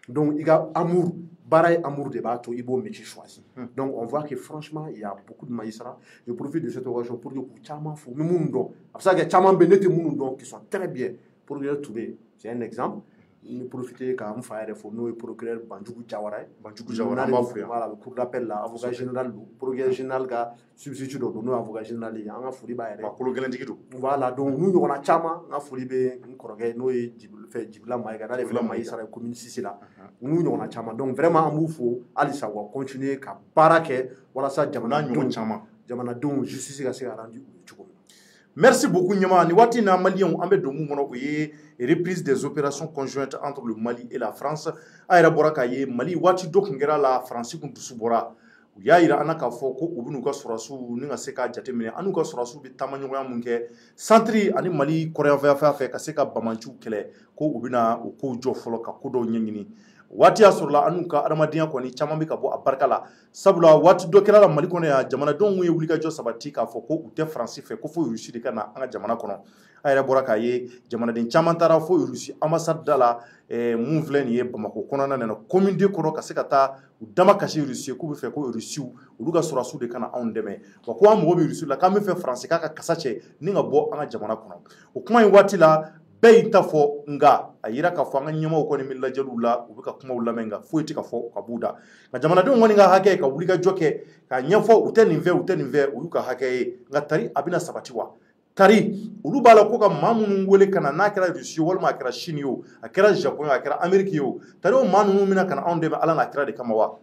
donc i ka amour baara ye amour de b'a to i b'o métier choisi donc on voit que franchement il y a beaucoup de magistrats je profite de cette occasion pour dire k'u caman fo ni minnu dɔn a bɛ se ka kɛ caman bɛ yen ne tɛ minnu dɔn qui sont très bien procureur Touré c'est un exemple n bɛ profiter ka n fa yɛrɛ fo n'o ye procureur Banjugu Jawara ye Banjugu Jawara an b'a fo yan voilà cour d'appel la avocat général don procureur général ka substitut dɔ don n'o ye avocat général ye an ka foli b'a yɛrɛ ye kolo gɛlɛntigi don voilà donc n'u ɲɔgɔnna caman n ka foli bɛ n kɔrɔkɛ n'o ye Jibila Mayiga n'ale fana magistrat ye commune 6 la n'u ɲɔgɔnna caman donc vraiment an b'u fo halisa wa continuer ka baara kɛ walasa jamanadenw justice ka se ka rendu cogo min. Merci beaucoup Ɲama ni waati na Maliens an bɛ don mun kɔnɔ o ye reprise des opérations conjointes entre le Mali et la France a yɛrɛ bɔra k'a ye Mali waati dɔ tun kɛra la Faransi kun dusu bɔra u y'a yira an na k'a fɔ ko u bɛ n'u ka sɔrɔdasiw ni ka se k'a jateminɛ an n'u ka sɔrɔdasiw bɛ taamaɲɔgɔnya mun kɛ centre ani Mali kɔrɔyanfan fɛ ka se ka bamaciw kɛlɛ ko u bɛna o kow jɔ fɔlɔ ka ko dɔw ɲɛɲini waati y'a sɔrɔla an n'u ka adamadenya kɔni caman bɛ ka bɔ a barika la sabula waati dɔ kɛra la Mali kɔnɔ yan jamanadenw ye wulikajɔ sabati k'a fɔ ko u tɛ Faransi fɛ ko fo Rusi de ka na an ka jamana kɔnɔ a yɛrɛ bɔra k'a ye jamanaden caman taara fo Rusi ambassade da la mun filɛ nin ye Bamako kɔnɔna na commune 2 kɔnɔ ka se ka taa u dama kasi Rusi k'u bɛ fɛ ko Rusiw olu ka sɔrɔdasiw de ka na anw dɛmɛ wa ko an mago bɛ Rusi la k'an bɛ fɛ Faransi k'a ka kasa cɛ ni ka bɔ an ka jamana kɔnɔ o kuma in waati la bɛɛ y'i ta fɔ nka a yira k'a fɔ an ka ɲɛmaaw kɔni bɛ lajɛliw la u bɛ ka kumaw lamɛn nka foyi tɛ ka fɔ ka b'u da nka jamanadenw kɔni ka hakɛ ka wulikajɔ kɛ ka ɲɛfɔ u tɛ nin fɛ u y'u ka hakɛ ye nka tari a bɛna sabati wa tari olu b'a la ko ka maa minnu wele ka na n'a kɛra Rusi ye walima a kɛra Chine ye o a kɛra Japon ye a kɛra Amérique ye o tari o maa ninnu bɛna ka na anw dɛmɛ Ala n'a kira de kama wa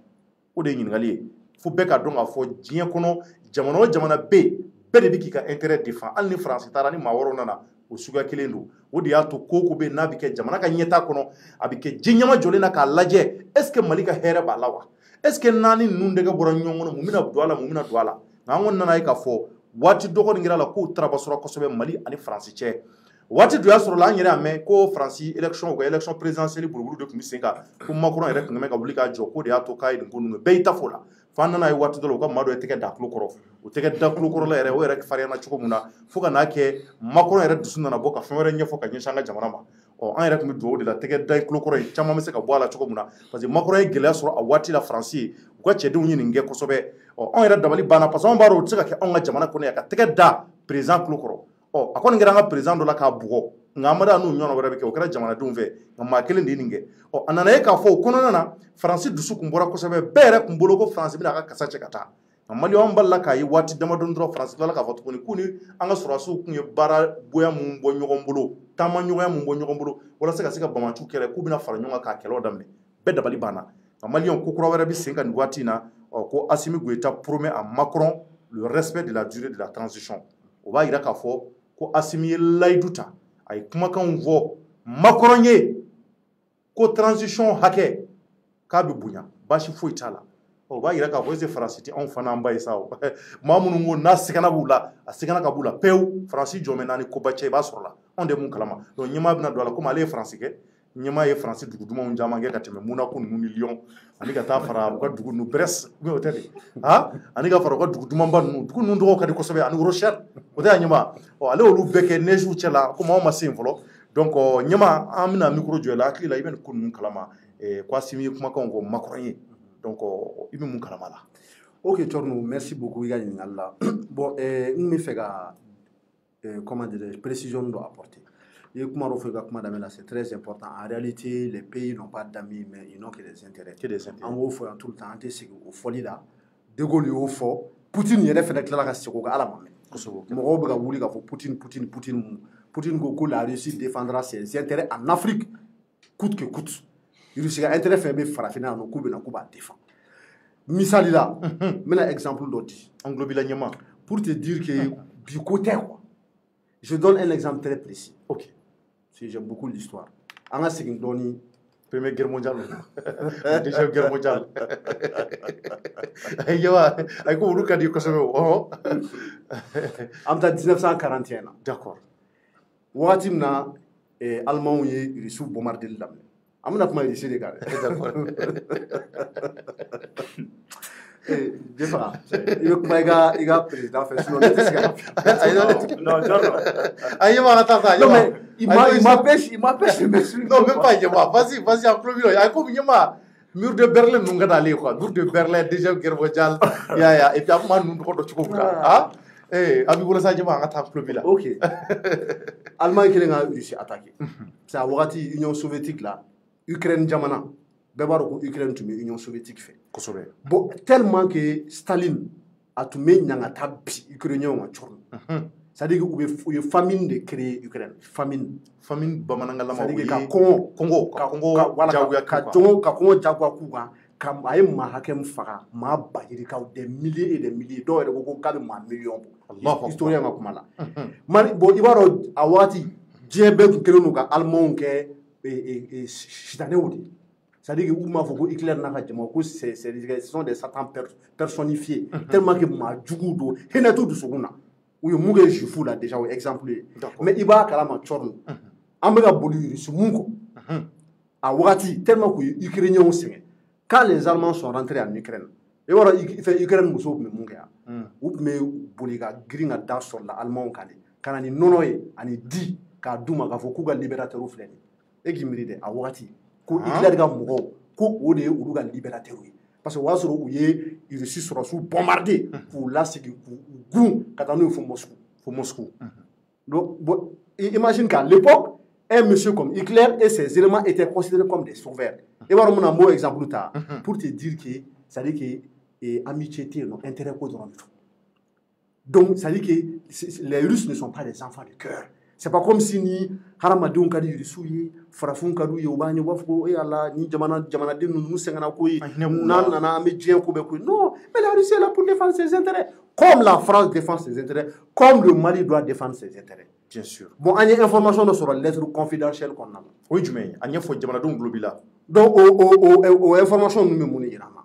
o de ye ɲininkali ye fo bɛɛ ka dɔn k'a fɔ diɲɛ kɔnɔ jamana o jamana bɛ yen bɛɛ de bɛ k'i ka intérêt défend hali ni Faransi taara ni maa wɛrɛw nana o suguya kelen don o de y'a to ko bɛ yen n'a bɛ kɛ jamana ka ɲɛtaa kɔnɔ a bɛ kɛ ji ɲɛma jɔlen na k'a lajɛ est ce que Mali ka hɛrɛ b'a la wa est ce que nani nun de ga bora nyongo mu mina douala mu mina douala ngango nana ka fo wati dogo ngira la ko trabasura ko sobe Mali ani France che wati do yasoro la nyere ame ko France élection présidentielle buruburu de kumisenga ko Macron ere ngame ka bulika joko de ato kai de ngunu beita fola fanna na wati dolo ko mado eteke da klokoro o teke da klokoro la ere o ere fariana choko muna fuka na ke Macron ere dusuna na boka fere nyefo ka nyeshanga jamana ma o an ere kumi do de la teke da klokoro e chama mese ka boala choko muna parce que Macron e gele soro a wati la France ko chede unyi nge ko sobe o an ere dabali bana parce on baro tsika ke on jamana ko ne ka teke da président klokoro o akoni ngira nga président do la ka bugo ngamada nu nyono wara ke o kara jamana dum ve ngama kelen de ninge o anana e ka fo kono nana France dusu kumbora ko sobe bere kumbolo ko France bi na ka kasache kata amali on balla kai wati dama don dro France la ka foto kuni anga surasu kunye bara boya mu bo nyogombolo tama nyogoya mu bo nyogombolo wala seka seka bamanchu kele ku bina fara nyonga ka kelo dambe bedda bali bana amali on kokoro wara bi senga ni wati na ko Assimi Goïta promet à Macron le respect de la durée de la transition o ba ira ka fo ko Assimi layduta ay kuma kan vo Macron ye ko transition hake ka bi bunya bashi fo itala o ba yira ka fo ze France ti on fana mbay sawo mamunu ngo na sikana bula asikana ka bula pew France jome nani ko bache ba sorla on de mun kalama donc nyima bina do la kuma le France ke nyima ye France dugu duma on jama nge ka teme muna ko nu Lyon ani ka ta fara ko dugu nu Brest be o tede ha ani ka fara ko dugu duma ban nu dugu nu do ka di ko sobe ani Rochelle o da nyima o ale olu beke neju chela ko ma sin folo donc nyima amina micro jola akila iben ko nu kalama ko Assimi kuma kan ko Macron ye donc ibi mun kalama la. Ok Thierno, merci beaucoup iga Allah. Bon me fait comment dire précision doit apporter. Et comment on fait comment là c'est très important. En réalité, les pays n'ont pas d'amis mais ils n'ont que des intérêts. En gros, faut tout le temps c'est au folie là. De Gaulle au fort. Poutine il fait la casse au ala mamme. Mo ba wuli ka fo Poutine go la Russie défendra ses intérêts en Afrique coûte que coûte. Il y a intérêt faible farafina no kube na kuba défend. Misali là, mais un exemple d'autre. Pour te dire que du côté quoi. Je donne un exemple très précis. OK. Si j'aime beaucoup l'histoire. Anga segin doni Première guerre mondiale. Deuxième guerre mondiale. Aïwa, ay ko ruka di ko sobe o. Amta 1941. D'accord. Watimna allemand yi risu bombardé lam. Amna kuma ici les gars. D'accord. Je sais pas. Il veut que il a président fait sinon non attends. Non mais il m'empêche de me non même pas Yema. Vas-y en club là. Comme Yema mur de Berlin nous ngada aller quoi. Mur de Berlin deuxième guerre mondiale. Ya et puis après nous ko do chiko ah. Abi bola sa Yema ngata club là. OK. Allemagne qui a réussi à attaquer. C'est à wakati Union soviétique là. Ukraine jamana bebaro ko Ukraine tumi Union soviétique fait kosobe bon tellement que Staline a tumi nyanga tabi Ukrainien wa chorno ça dit que ou famine de créer Ukraine famine bamananga lama ça dit que Congo wala ka Congo jagwa kuga kam ay ma hakem fara ma bayiri ka des milliers et des milliers do ko ka ma millions historien ma kumala man bo ibaro awati jebe kenu ka allemand ke c'est-à-dire que Ouma Fogo Hitler n'a pas ce sont des satans personnifiés tellement que ma djougo hena tout de soguna ou yo muge jifu là déjà exemple mais iba kala ma chorno ambega boli sumunko a wati tellement que ukrainiens ont signé quand les allemands sont rentrés en Ukraine et voilà il fait Ukraine muso me munga ou me boliga gringa da sur la allemand kali kanani nonoye ani di ka duma ka fokuga libérateur ou fleni et qui mérite à Wati, que Hitler a mouru, que on est ou libérateur. Parce que Wazoro ou il réussit sur sous bombardé pour là c'est que goût quand on est au Moscou. Donc imagine qu'à l'époque un monsieur comme Hitler et ses éléments étaient considérés comme des sauveurs. Et voilà mon mot exemple là pour te dire que ça dit que amitié non intérêt quoi dans tout. Donc ça dit que les Russes ne sont pas des enfants de cœur. C'est pas comme si ni haramadon kadi yurisuyi farafun kadu yobani wafko et Allah ni jamana de nous sengana koyi nana me dien ko be ko non mais la Russie est là pour défendre ses intérêts comme la France défend ses intérêts comme le Mali doit défendre ses intérêts bien sûr bon anya information sur la lettre confidentielle qu'on a oui jumé anya fo jamana don globila donc o information nous me moni irama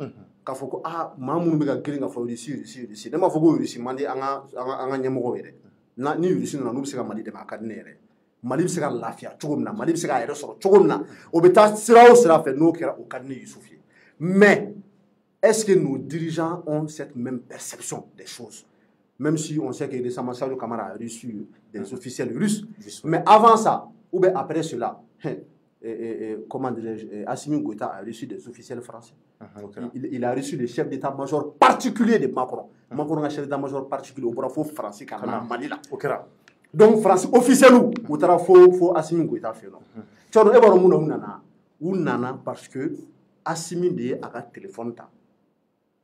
k'a fɔ ko maa minnu bɛ ka girin ka fɔ Russie ne m'a fɔ ko Russie man di an ka ɲɛmɔgɔw ye dɛ ni Russie nana n'u bɛ se ka Mali dɛmɛ a ka di ne yɛrɛ Mali bɛ se ka lafiya cogo min na Mali bɛ se k'a yɛrɛ sɔrɔ cogo min na o bɛ taa sira o sira fɛ n'o kɛra o ka di ne Yusufu ye mais est-ce que nos dirigeants ont cette même perception des choses même si on sait que récemment Sadio Camara a reçu des officiels russes mais avant ça ou bien après cela comment dirais-je, Assimi Goïta a reçu des officiels français. Il a reçu des chefs d'état-major particuliers de Macron. Macron a un chef d'état-major particulier au bravo français quand même Mali là. Donc français officiel ou tara faut Assimi Goïta fait non. Tchoro e baro muna nana parce que Assimi de a ka téléphone ta.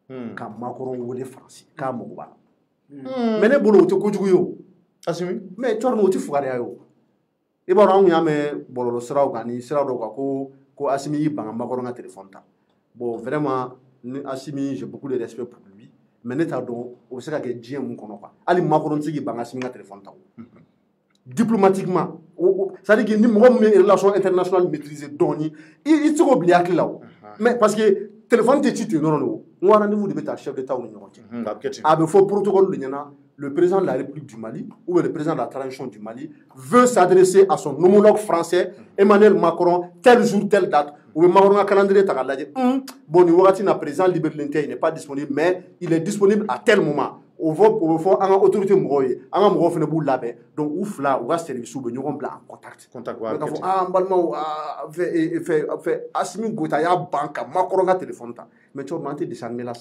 Ka Macron wele français ka mo ba. Mais ne bolo to kojugu yo. Assimi mais tchoro no ti fugare yo. I b'a dɔn anw y'a mɛn bɔlɔlɔ siraw kan ni sira dɔw kan ko Assimi y'i ban ka Macron ka téléphone ta bon vraiment ni Assimi j'ai beaucoup de respect pour lui mais ne t'a dɔn o bɛ se ka kɛ diɲɛ mun kɔnɔ quoi hali Macron tɛ se k'i ban ka Assimi ka téléphone ta o diplomatiquement c'est à dire que ni mɔgɔ min bɛ relation internationale maîtriser dɔɔni i tɛ se k'o bila i hakili la o mais parce que téléphone tɛ ci ten yɔrɔ de o n ko rendez-vous de bɛ taa chef d'état ni ɲɔgɔn cɛ a bɛ fɔ protocole de ɲɛna. Le président de la République du Mali ou le président de la transition du Mali veut s'adresser à son homologue français, Emmanuel Macron, tel jour, telle date. Ou le Macron a calendrier, bon, le président Liberté il n'est pas disponible, mais il est disponible à tel moment. Au fond, en autorité mouroye, en mouroye fait le bout là-bas. Donc, ouf là, ou à service ou nous en contact. Contact. Fait Assimi Goïta ya banque, Macron a téléphone. Mais tu as augmenté des changements là.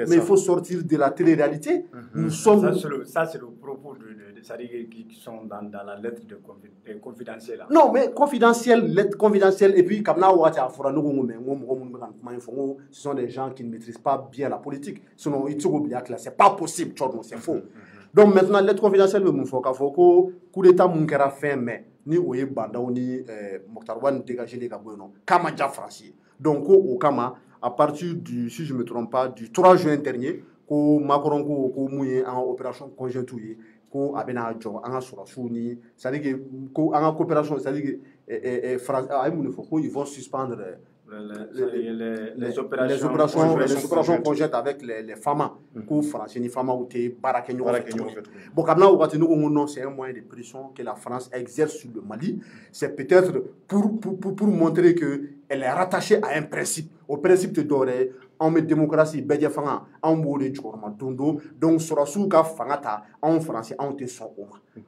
Mais il faut sortir de la télé-réalité. Nous sommes. Ça, c'est le propos qui sont dans la lettre de confidentielle. Non, mais confidentielle, lettre confidentielle, et puis, comme là, ce sont des gens qui ne maîtrisent pas bien la politique. Sinon, ils sont oubliés là. C'est pas possible, c'est faux. Donc maintenant, lettre confidentielle, il faut coup d'état mon kera fin mai, ni oye bandaw ni Mokhtar dégagé les gabono, kama ja français. Donc au kama, à partir du, si je me trompe pas, du 3 juin dernier, ko Macron ko mouye en opération conjointe ko abena jo anga surasu ni, c'est-à-dire que ko anga coopération, c'est-à-dire que France ils vont suspendre les opérations conjointes avec les femmes que français ni femmes ou te baraké bon comme là non c'est un moyen de pression que la France exerce sur le Mali c'est peut-être pour montrer que elle est rattachée à un principe au principe de doré en démocratie bédia fanga en boule du dondo donc sera sous ka fangata en français en te son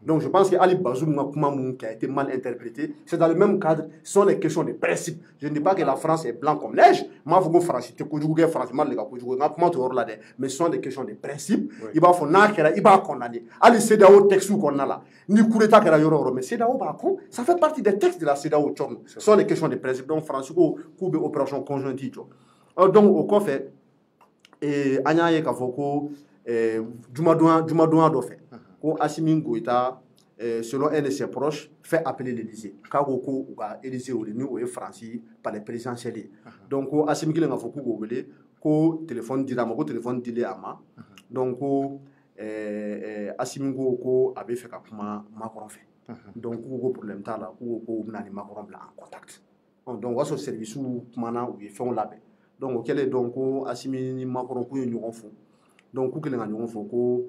donc je pense que Ali Bazoum qui a été mal interprété c'est dans le même cadre ce sont les questions de principe je ne dis pas que la France est blanc comme neige moi faut que France te kojugu France mal les gars kojugu comment tu là mais ce sont des questions de principe il va faut nakera il va condamner Ali CEDEAO texte qu'on a là ni coup d'état kera yoro mais CEDEAO ba ko ça fait partie des textes de la CEDEAO ce sont des questions de principe donc France ko be opération conjointe donc au coffre et Anyaye Kafoko Jumadouan do fait ko Assimi Goïta selon un de ses proches fait appeler l'Élysée Kagoko ou Élysée ou le français par les présidentiels donc Assimi Goïta Kafoko go wele ko téléphone dira ko téléphone dilé ama donc Assimi ko avait fait comme Macron fait donc ko problème ta là ko nani Macron bla en contact donc wa so service ou mana ou fait on labé donc quel est donc Assimi ni Macron ko ñu fond donc ko kelen ñu fond ko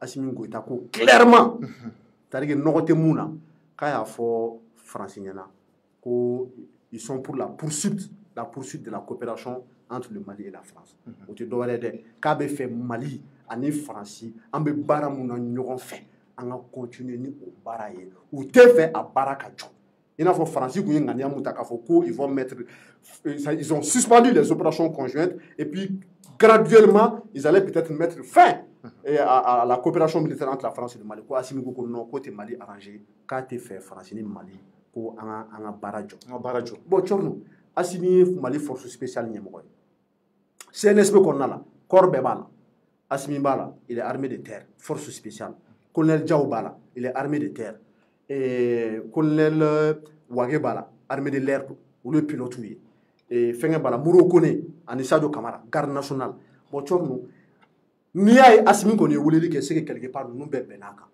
Assimi Goïta ko clairement c'est-à-dire que nogote muna ka ya fo français ñana ko ils sont pour la poursuite de la coopération entre le Mali et la France o te do wala de ka be fait Mali ani français an be bara muna ñogon fait an ga continuer ni o bara ye ou te fait a baraka jo il faut français ils vont mettre ils ont suspendu les opérations conjointes et puis graduellement ils allaient peut-être mettre fin à la coopération militaire entre la France et le Mali quoi Assimi Goïta non côté Mali arrangé quand tu fait France ni Mali pour un barajo bon tchorno Assimi Mali force spéciale ñemoy CNSP qu'on a là corps bebala Assimi Bala il est armé de terre force spéciale colonel Diaw Bala il est armé de terre et colonel Wage Bala armée de l'air ou le pilote et Fenge Bala Mouro Kone ani Sadio Camara garde nationale bon tchorno ni ay Assimi Goïta wuleli que c'est quelque part nous benaka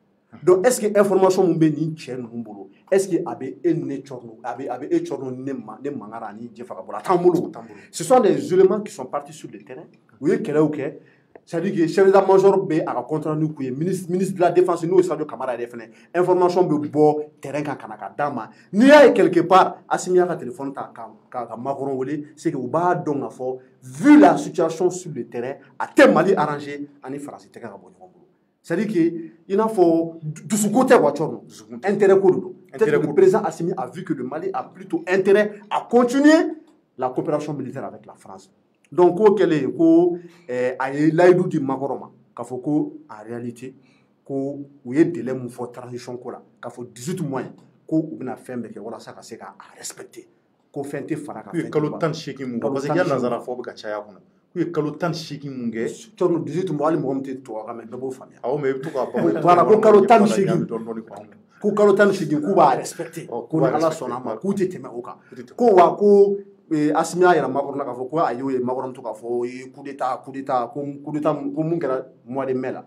Donc est-ce que information mun be ni cɛ ninnu bolo est-ce que a bɛ e ne cɔrɔ a bɛ e cɔrɔ ne mangara ani jefa ka bolo a t'an bolo ce sont des éléments qui sont partis sur le terrain u ye kɛlɛw kɛ c'est-à-dire que chef d'état-major bɛ a ka compte rendu k'u ye ministre de la défense n'o ye Sadio Kamara yɛrɛ fɛnɛ information bɛ bɔ terrain kan ka na ka d'a ma n'i y'a ye quelque part Assimi y'a ka téléphone ta ka Macron wele c'est que u b'a dɔn k'a fɔ vu la situation sur le terrain a tɛ Mali arranger ani Faransi tɛgɛ ka bɔ ɲɔgɔn bolo c'est-à-dire que il n'a fɔ dusukun tɛ Wachorno intérêt ko de don peut-être que le président Assimi a vu que le Mali a plutôt intérêt à continuer la coopération militaire avec la France. Donc ko kɛlen ko a ye layidu di Macron ma k'a fɔ ko en réalité ko u ye délai mun fɔ transition ko la k'a fɔ 18 mois ko u bɛna fɛn bɛɛ kɛ walasa ka se k'a respecter ko fɛn tɛ fara ka fɛn kalo 18 mun parce que ya nazara fɔ bɛ ka caya kɔnɔ ku ye kalo 18 mun kɛ Cɔrno 18 mois hali mɔgɔ min tɛ tubabu kan mɛ bɛɛ b'o faamuya awɔ mais i bɛ to k'a fɔ voilà ko kalo 18 ko kalo 18 k'u b'a respecter ko ni Ala sɔnna a ma k'u tɛ tɛmɛ o kan ko wa ko Assimi y'a yɛrɛ Macron na k'a fɔ ko a y'o ye Macron to k'a fɔ coup d'état ko mun kɛra mois de mai la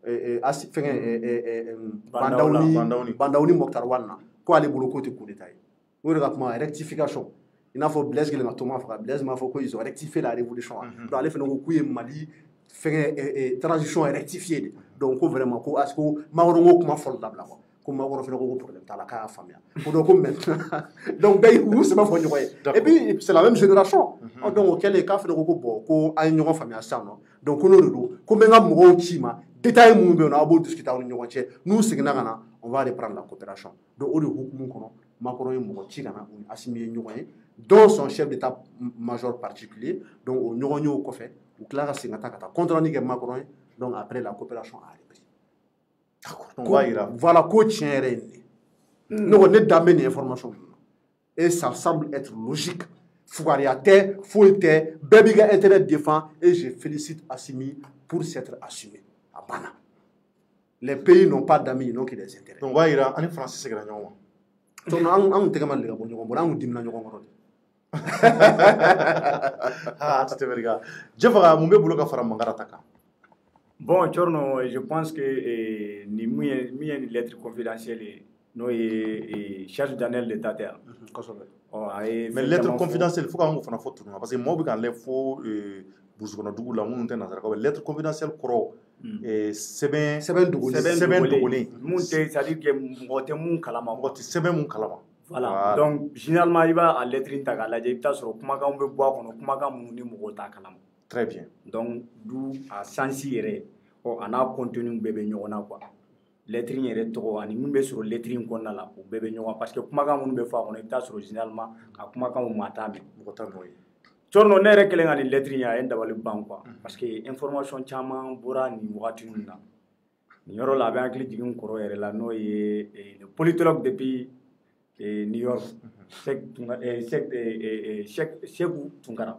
fɛngɛ Bandaw ni Mokhtar Wane na ko ale bolo k'o tɛ coup d'état ye o de ka kuma rectification i n'a fɔ Blaise kɛlen ka Thomas faga Blaise m'a fɔ ko ils ont rectifié la révolution donc ale fɛnɛ ko k'u ye Mali fɛngɛ transition rectifiée de donc ko vraiment ko Macron ko kuma fɔlɔ dabila quoi ko Macron fɛnɛ ko problème t'a la k'a y'a faamuya ko donc ko maintenant donc bɛɛ y'u sɛbɛn fɔ ɲɔgɔn ye et puis c'est la même génération donc o kɛlen k'a fɛnɛ ko bon ko an ye ɲɔgɔn faamuya sisan nɔ donc ko n'o de don ko n bɛ n ka mɔgɔw ci ma détail minnu bɛ yen nɔ a b'o discuter aw ni ɲɔgɔn cɛ n'u seginna ka na on va reprendre la coopération donc o de hukumu kɔnɔ Macron ye mɔgɔ ci ka na u ni Assimi ye ɲɔgɔn ye dont son chef d'état-major particulier donc o ɲɔgɔn ye o kɔfɛ u tila ka segin ka taa compte rendu kɛ Macron ye donc après la coopération a repris. Voilà ko tiɲɛ yɛrɛ ye nin ne ko ne dan bɛ nin information ninnu et ça semble être logique fugariya tɛ foyi tɛ bɛɛ b'i ka intérêt défend et je félicite Assimi pour s'être assumé a banna les pays n'ont pas d'amis ils n'ont que des intérêts. donc o b'a yira an ni Faransi seginna ɲɔgɔn ma. donc an kun tɛgɛ ma deli ka bɔ ɲɔgɔn bolo an kun dimina ɲɔgɔn kɔrɔ de. Ah, tu te verras. Jefa, mun bɛ bolo ka fara Mangara ta kan. Bon, Cɔrno, je pense que ni min ye ni lettre confidentielle ye n'o ye charge d'annel de ta tɛ kosɛbɛ. Mais lettre confidentielle fo k'an k'o fana fɔ tuguni parce que mɔgɔw bɛ k'an lɛ fo burusi kɔnɔ dugu la minnu tɛ nazarakaw ye lettre confidentielle kɔrɔ sɛbɛn dogolen mun tɛ c'est à dire que mɔgɔ tɛ mun kalama mɔgɔ tɛ sɛbɛn mun kalama. Voilà donc généralement i b'a lettre in ta k'a lajɛ i bɛ taa sɔrɔ kumakanw bɛ bɔ a kɔnɔ kumakan minnu ni mɔgɔw t'a kalama. Très bien. Donc d'où a sensi yɛrɛ a n'a contenu bɛɛ bɛ ɲɔgɔn na quoi. Lettre in yɛrɛ tɔgɔ ani min bɛ sɔrɔ lettre in kɔnɔna la o bɛɛ bɛ ɲɔgɔn parce que kumakan minnu bɛ fɔ a kɔnɔ i bɛ taa sɔrɔ généralement a kumakanw maa t'a mɛn. Mɔgɔ t'a mɛn o ye. Cɔrno ne yɛrɛ kɛlen ka nin lettre in a ye n dabali ban quoi parce que information caman bɔra nin wagati ninnu na nin yɔrɔ la a bɛ hakili jigin n kɔrɔ yɛrɛ la n'o ye le politologue depuis New York Seku Tunkara.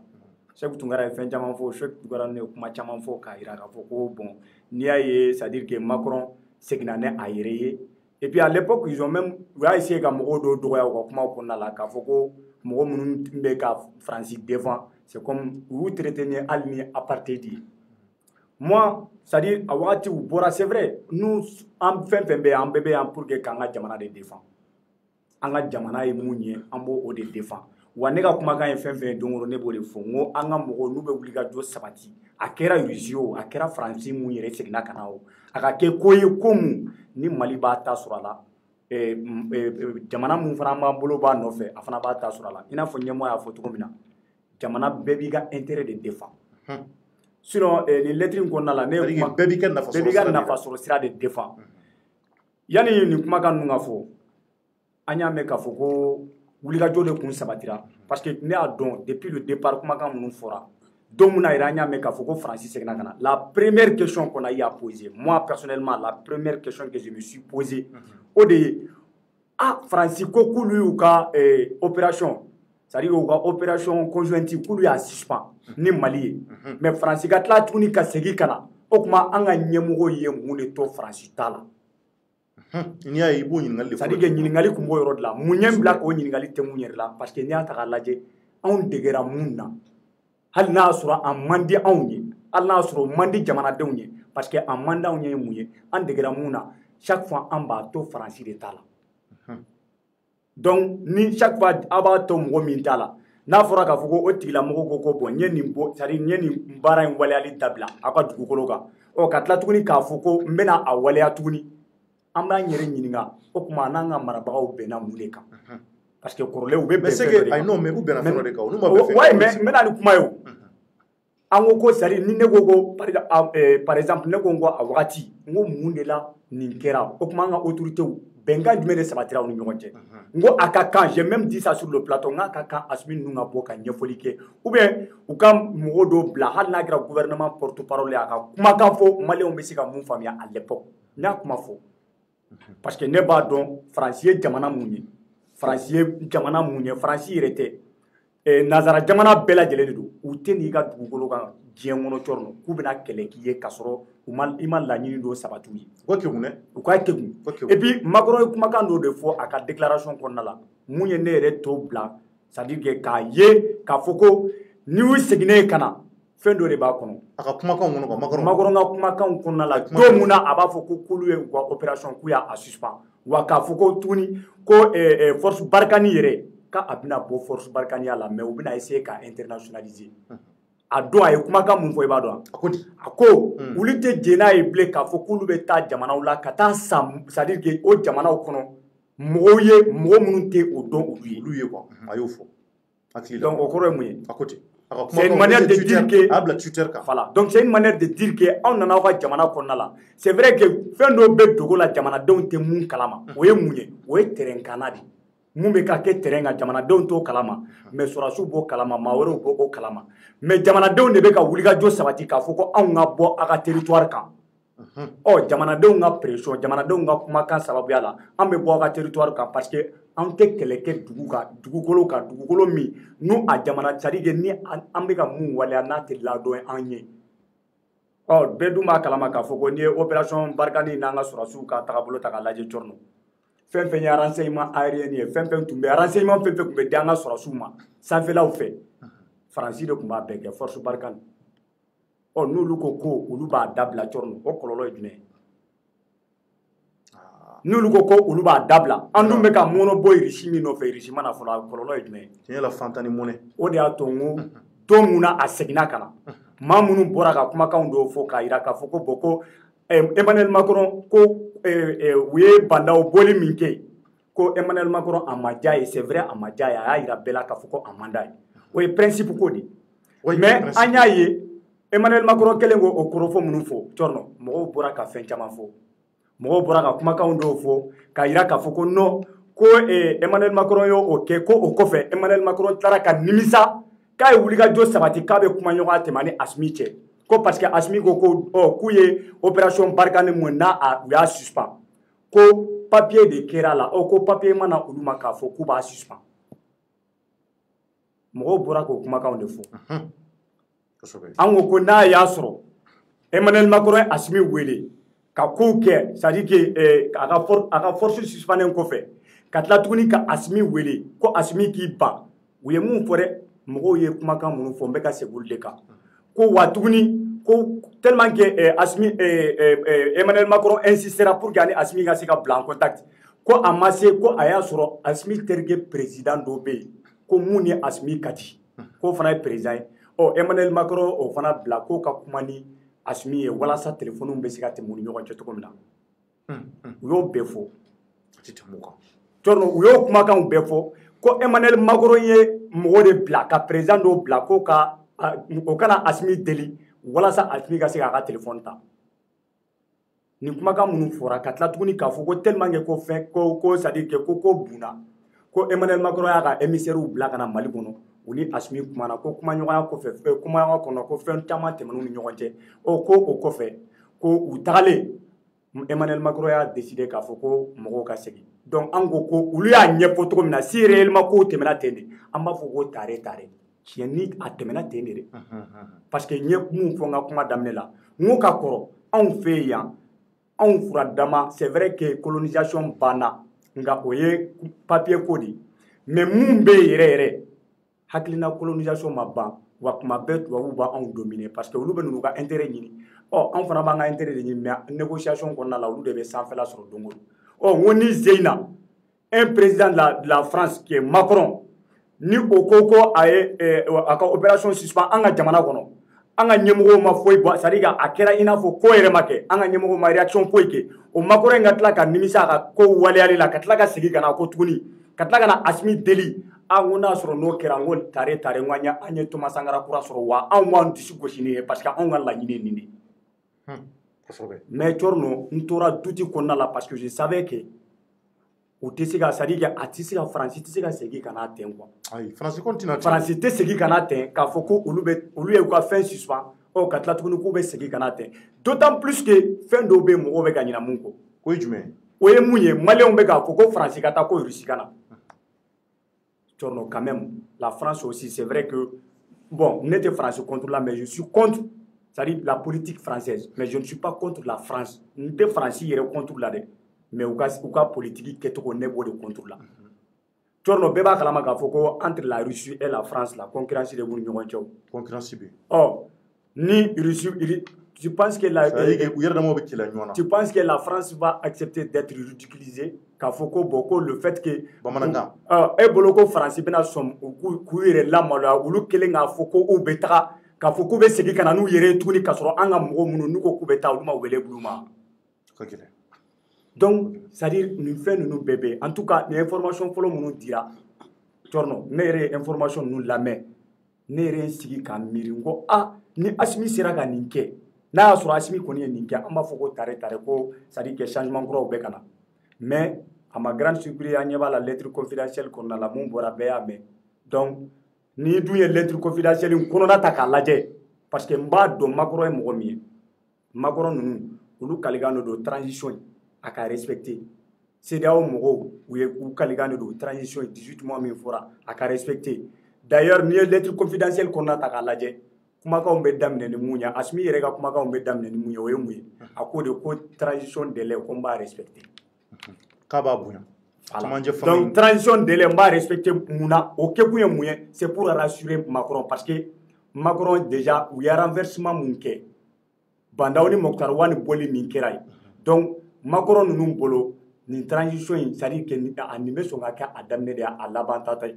Seku Tunkara ye fɛn caman fɔ Seku Tunkara ne ye kuma caman fɔ k'a jira k'a fɔ ko bon n'i y'a ye c'est à dire que Macron seginna ni a yɛrɛ ye et puis à l'époque ils ont même u y'a essayé ka mɔgɔw dɔw dɔgɔya u ka kumaw kɔnɔna la k'a fɔ ko mɔgɔ minnu bɛ ka Faransi défend c'est comme u y'u traité ni hali ni apartheid ye. Moi c'est à dire a wagati u bɔra c'est vrai nous an fɛn fɛn bɛ yan an bɛɛ bɛ yan pour que k'an ka jamana de défend an ka jamana ye mun ye an b'o o de défend wa ne ka kumakan ye fɛn fɛn ye don o don ne b'o de fɔ n ko an ka mɔgɔw n'u bɛ wuli ka jɔ sabati a kɛra Russie o a kɛra Faransi mun yɛrɛ seginna ka na o a ka kɛ ko ye ko mun ni Mali b'a ta sɔrɔ a la jamana mun fana b'an bolo b'a nɔfɛ a fana b'a ta sɔrɔ a la i n'a fɔ ɲɛmɔgɔ y'a fɔ cogo min na jamana bɛɛ b'i ka intérêt de défend sinon nin lettre in kɔnɔna la ne ye kuma bɛɛ b'i ka nafa sɔrɔ sira de défend yanni nin kumakan ninnu ka fɔ an y'a mɛn k'a fɔ ko wulikajɔ de kun sabatira parce que ne y'a dɔn depuis le départ kumakan minnu fɔra don min na yɛrɛ an y'a mɛn k'a fɔ ko Faransi seginna ka na la première question qu'on a eu à poser moi personnellement la première question que je me suis posée o de ye Faransi ko k'olu y'u ka opération c'est-à-dire u ka opération conjointe k'olu y'a suspend ni Mali ye mais Faransi ka tila tuguni ka segin ka na o tuma an ka ɲɛmɔgɔ ye mun de to Faransi ta la. N'i y'a ye i b'o ɲininkali de fɔ. C'est-à-dire que ɲininkali tun b'o yɔrɔ de la mun ye n bila k'o ɲininkali tɛ mun yɛrɛ la parce que n'i y'a ta k'a lajɛ anw degera mun na hali n'a y'a sɔrɔ a man di anw ye hali n'a y'a sɔrɔ o man di jamanadenw ye parce que a man di anw ye mun ye an degera mun na chaque fois an b'a to faransi de t'a la donc ni chaque fois a b'a to mɔgɔ min t'a la n'a fɔra k'a fɔ ko o tigilamɔgɔ ko bon n ye nin bɔ c'est à dire n ye nin baara in waleyali dabila aw ka dugukolo kan ɔ ka tila tuguni k'a fɔ ko n bɛna a waleya tuguni an b'an yɛrɛ ɲininka o tuma n'an ka marabagaw bɛnna mun de kan parce que kɔrɔlen u bɛ bɛn fɛn dɔ de kan non mais u bɛnna fɛn dɔ de kan olu ma bɛn fɛn ouais mais n bɛna ni kuma ye o an ko ko c'est à dire ni ne ko ko par exemple ne ko n ko a wagati n ko mun de la nin kɛra o tuma an ka autorités bɛnkan jumɛn de sabatira u ni ɲɔgɔn cɛ n ko a ka kan j'ai même dit ça sur le plateau n k'a ka kan Asimi ninnu ka bɔ ka ɲɛfɔli kɛ ou bien u ka mɔgɔ dɔw bila hali n'a kɛra gouvernement porte parole ye a ka kumakan fɔ maliyɛnw bɛ se ka mun faamuya à l'époque n y'a kuma fɔ parce que ne b'a dɔn faransi ye jamana mun ye faransi ye jamana mun ye faransi yɛrɛ tɛ nazara jamana bɛɛ lajɛlen de don u tɛ n'i ka dugukolo kan diɲɛ kɔnɔ cɔrɔ nɔ k'u bɛna kɛlɛ k'i ye k'a sɔrɔ i ma laɲini dɔ sabati u ye u ka kegun dɛ u ka kegun et puis Macron ye kumakan dɔ de fɔ a ka déclaration kɔnɔna la mun ye ne yɛrɛ to bila c'est à dire que k'a ye k'a fɔ ko ni y'u seginnen ka na fɛn dɔ de b'a kɔnɔ a ka kumakanw kɔnɔ quoi Macron ka kumakanw kɔnɔna la don mun na a b'a fɔ ko k'olu ye u ka opération k'u y'a suspend wa k'a fɔ ko tuguni ko force Barkhane yɛrɛ k'a bɛna bɔ force Barkhane la mais u bɛna essayer ka internationaliser a don a ye kumakan mun fɔ i b'a dɔn a ko olu tɛ jɛn n'a ye bilen k'a fɔ k'olu bɛ taa jamanaw la ka taa san c'est à dire que o jamanaw kɔnɔ mɔgɔw ye mɔgɔ minnu tɛ o dɔn olu ye quoi a y'o fɔ hakili la donc o kɔrɔ ye mun ye a ko ten c'est une manière de dire que a bila Twitter kan voilà donc c'est une manière de dire que anw nana aw ka jamana kɔnɔna la c'est vrai que fɛn dɔw bɛ dogo la jamanadenw tɛ mun kalama o ye mun ye o ye terrain de mun bɛ ka kɛ terrain kan jamanadenw t'o kalama mais sɔrɔdasiw b'o kalama maa wɛrɛw b'o kalama mais jamanadenw de bɛ ka wulikajɔ sabati k'a fɔ ko anw ka bɔ a ka territoire kan ɔ jamanadenw ka pression jamanadenw ka kumakan sababuya la an bɛ bɔ a ka territoire kan parce que an tɛ kɛlɛ kɛ dugukolo min n'u a jamana c'est à dire que ni an bɛ ka mun waleya n'a tɛ ladɔn an ye ɔ bɛɛ dun b'a kalama k'a fɔ ko n'i ye opération Barkhane n'an ka sɔrɔdasiw ka tagabolo ta k'a lajɛ cɔrɔnɔ fɛn fɛn ye renseignement aérien ye fɛn fɛn tun bɛ renseignement fɛn fɛn tun bɛ di an ka sɔrɔdasiw ma sanfɛlaw fɛ faransi de tun b'a bɛɛ kɛ force Barkhane ɔ n'olu ko olu b'a dabila cɔrɔnɔ o kɔlɔlɔ ye jumɛn ye n'olu ko olu b'a dabila an dun bɛ ka mɔnɔ bɔ irisi min nɔfɛ irisi mana fɔlɔ a kɔlɔlɔ ye jumɛn ye tiɲɛ la fantani mɔnɛ o de y'a to n ko don mun na a seginna ka na maa minnu bɔra ka kumakanw dɔw fɔ k'a jira k'a fɔ ko bon ko Emmanuel Macron ko u ye bandaw bɔli min kɛ ko Emmanuel Macron a ma diya ye c'est vrai a ma diya ye a y'a jira bɛɛ la k'a fɔ ko a man d'a ye o ye principe ko de ye mais an y'a ye Emmanuel Macron kɛlen ko o kɔrɔfɔ minnu fɔ cɔrɔnɔ mɔgɔw bɔra ka fɛn caman fɔ mɔgɔw bɔra ka kumakanw dɔw fɔ k'a jira k'a fɔ ko non ko Emmanuel Macron y'o kɛ ko o kɔfɛ Emmanuel Macron tilara ka nimisa k'a ye wulikajɔ sabati k'a bɛ kuma ɲɔgɔn tɛmɛ ni Asimi cɛ ko parce que Asimi ko k'u ye opération Barkhane mun n'a u y'a suspend ko papier de kɛra la ko papier mana olu ma k'a fɔ k'u b'a suspend mɔgɔw bɔra k'o kumakanw de fɔ an ko n'a y'a sɔrɔ Emmanuel Macron ye Asimi wele ka kow kɛ c'est à dire que a ka force suspendée kɔfɛ ka tila tuguni ka Asimi wele ko Asimi k'i ban u ye mun fɔ dɛ mɔgɔw ye kumakan minnu fɔ n bɛ ka segin olu de kan ko wa tuguni ko tellement que Asimi Emmanuel Macron insistera pour que ani Asimi ka se ka bila en contact ko a ma se ko a y'a sɔrɔ Asimi terikɛ président dɔ bɛ yen ko mun ni Asimi ka di k'o fana ye président ye ɔ Emmanuel Macron o fana bila k'o ka kuma ni Asimi ye walasa téléphone bɛ se ka tɛmɛ u ni ɲɔgɔn cɛ cogo min na u y'o bɛɛ fɔ cɔrɔnɔ u y'o kumakanw bɛɛ fɔ ko Emmanuel Macron ye mɔgɔ de bila ka président dɔw bila k'o kana Asimi deli walasa Asimi ka se k'a ka téléphone ta nin kumakan minnu fɔra ka tila tuguni k'a fɔ ko tellement que ko c'est à dire que ko bunna ko Emmanuel Macron y'a ka émissaires bila ka na Mali kɔnɔ u ni Asimi kumana ko kumaɲɔgɔnya kɔfɛ kumaɲɔgɔnya kɔnɔ ko fɛn caman tɛmɛn'u ni ɲɔgɔn cɛ ko o kɔfɛ ko u tagalen Emmanuel Macron y'a décidé k'a fɔ ko mɔgɔw ka segin donc an ko olu y'a ɲɛfɔ cogo min na si réellement kow tɛmɛna ten de an b'a fɔ ko tare tiɲɛ ni a tɛmɛna ten de parce que n ye mun fɔ n ka kuma daminɛ la n ko ka kɔrɔ anw fɛ yan anw furadama c'est vrai que colonisation banna nka o ye papier ko de mais mun bɛ yen yɛrɛ yɛrɛ hakilina colonisation ma ban wa kuma bɛɛ tubabuw b'anw dominer parce que olu bɛ n'u ka intérêt ɲini an fana b'an ka intérêt de ɲini mais négociation kɔnɔna la olu de bɛ sanfɛla sɔrɔ don o don n ko ni Zeyna un président de la France qui est Macron ni o ko a ka opération suspend an ka jamana kɔnɔ an ka ɲɛmɔgɔw ma foyi bɔ c'est à dire a kɛra i n'a fɔ ko yɛrɛ ma kɛ an ka ɲɛmɔgɔw ma réaction foyi kɛ o Macron in ka tila ka nimisa a ka ko waleyali la ka tila ka segin ka na ko tuguni ka tila ka na Assimi deli an ko n'a sɔrɔ n'o kɛra n ko tare n ko an ye Thomas Sankara kura sɔrɔ wa anw b'an disi gosi nin ye parce que anw ka laɲini ye nin de ye mais Tchorno n tora duti kɔnɔna la parce que je savais que u tɛ se ka c'est à dire a tɛ se ka Faransi tɛ se ka segin ka n'a ten quoi Faransi tɛ segin ka n'a ten k'a fɔ ko olu ye u ka fɛn suspend ka tila tuguni k'u bɛ segin ka n'a ten d'autant plus que fɛn dɔw bɛ yen mɔgɔw bɛ ka ɲinɛ mun kɔ o ye jumɛn ye o ye mun ye maliyɛnw bɛ k'a fɔ ko Faransi ka taa ko Russie ka na Tchorno quand même la France aussi c'est vrai que bon ne tɛ Faransi contre la mais je suis contre c'est-à-dire la politique française mais je ne suis pas contre la France n tɛ Faransi yɛrɛ contre la dɛ mais u ka politique kɛcogo ne b'o de contre la Tchorno bɛɛ b'a kalama k'a fɔ ko entre la Russie et la France la concurrence de b'u ni ɲɔgɔn cɛ o concurrence bɛ ni Russie tu penses que tu penses que la France va accepter d'être ridiculisée k'a fɔ ko bon ko le fait que bamanankan e bolo ko Faransi bɛna sɔn k'u yɛrɛ lamaloya olu kelen k'a fɔ ko u bɛ taga k'a fɔ k'u bɛ segin ka na n'u yɛrɛ ye tuguni k'a sɔrɔ an ka mɔgɔw minnu n'u ko k'u bɛ taa olu ma wele bulu ma donc c'est à dire nin fɛn ninnu bɛɛ bɛ en tout cas nin information fɔlɔ minnu dira Tchorno ne yɛrɛ ye information ninnu lamɛn ne yɛrɛ ye sigi ka miiri n ko ni Assimi sera ka nin kɛ n'a y'a sɔrɔ Assimi kɔni ye nin kɛ an b'a fɔ ko tare ko c'est à dire que changement kuraw bɛ ka na mais à ma grande surprise an ɲɛ b'a la lettre confidentielle kɔnɔna la mun bɔra bɛɛ y'a mɛn donc ni dun ye lettre confidentielle kɔnɔna ta k'a lajɛ parce que n b'a dɔn Macron ye mɔgɔ min ye Macron ninnu olu kalikan de don transition a ka respecter CEDEAO mɔgɔw u kalikan de don transition 18 mois min fɔra a ka respecter d'ailleurs n'i ye lettre confidentielle kɔnɔna ta k'a lajɛ kumakanw bɛ daminɛ ni mun ye Assimi yɛrɛ ka kumakanw bɛ daminɛ ni mun ye o ye mun ye a ko de ko transition délai ko n b'a respecter k'a b'a bonya donc transition délai n b'a respecter mun na o kɛkun ye mun ye c'est pour rassurer Macron parce que Macron déjà u ye renversement mun kɛ Bandaw ni Mokhtar Wani bɔli min kɛra ye donc Macron ninnu bolo nin transition in c'est à dire que nin bɛ sɔn ka kɛ a daminɛ de ye a laban ta ye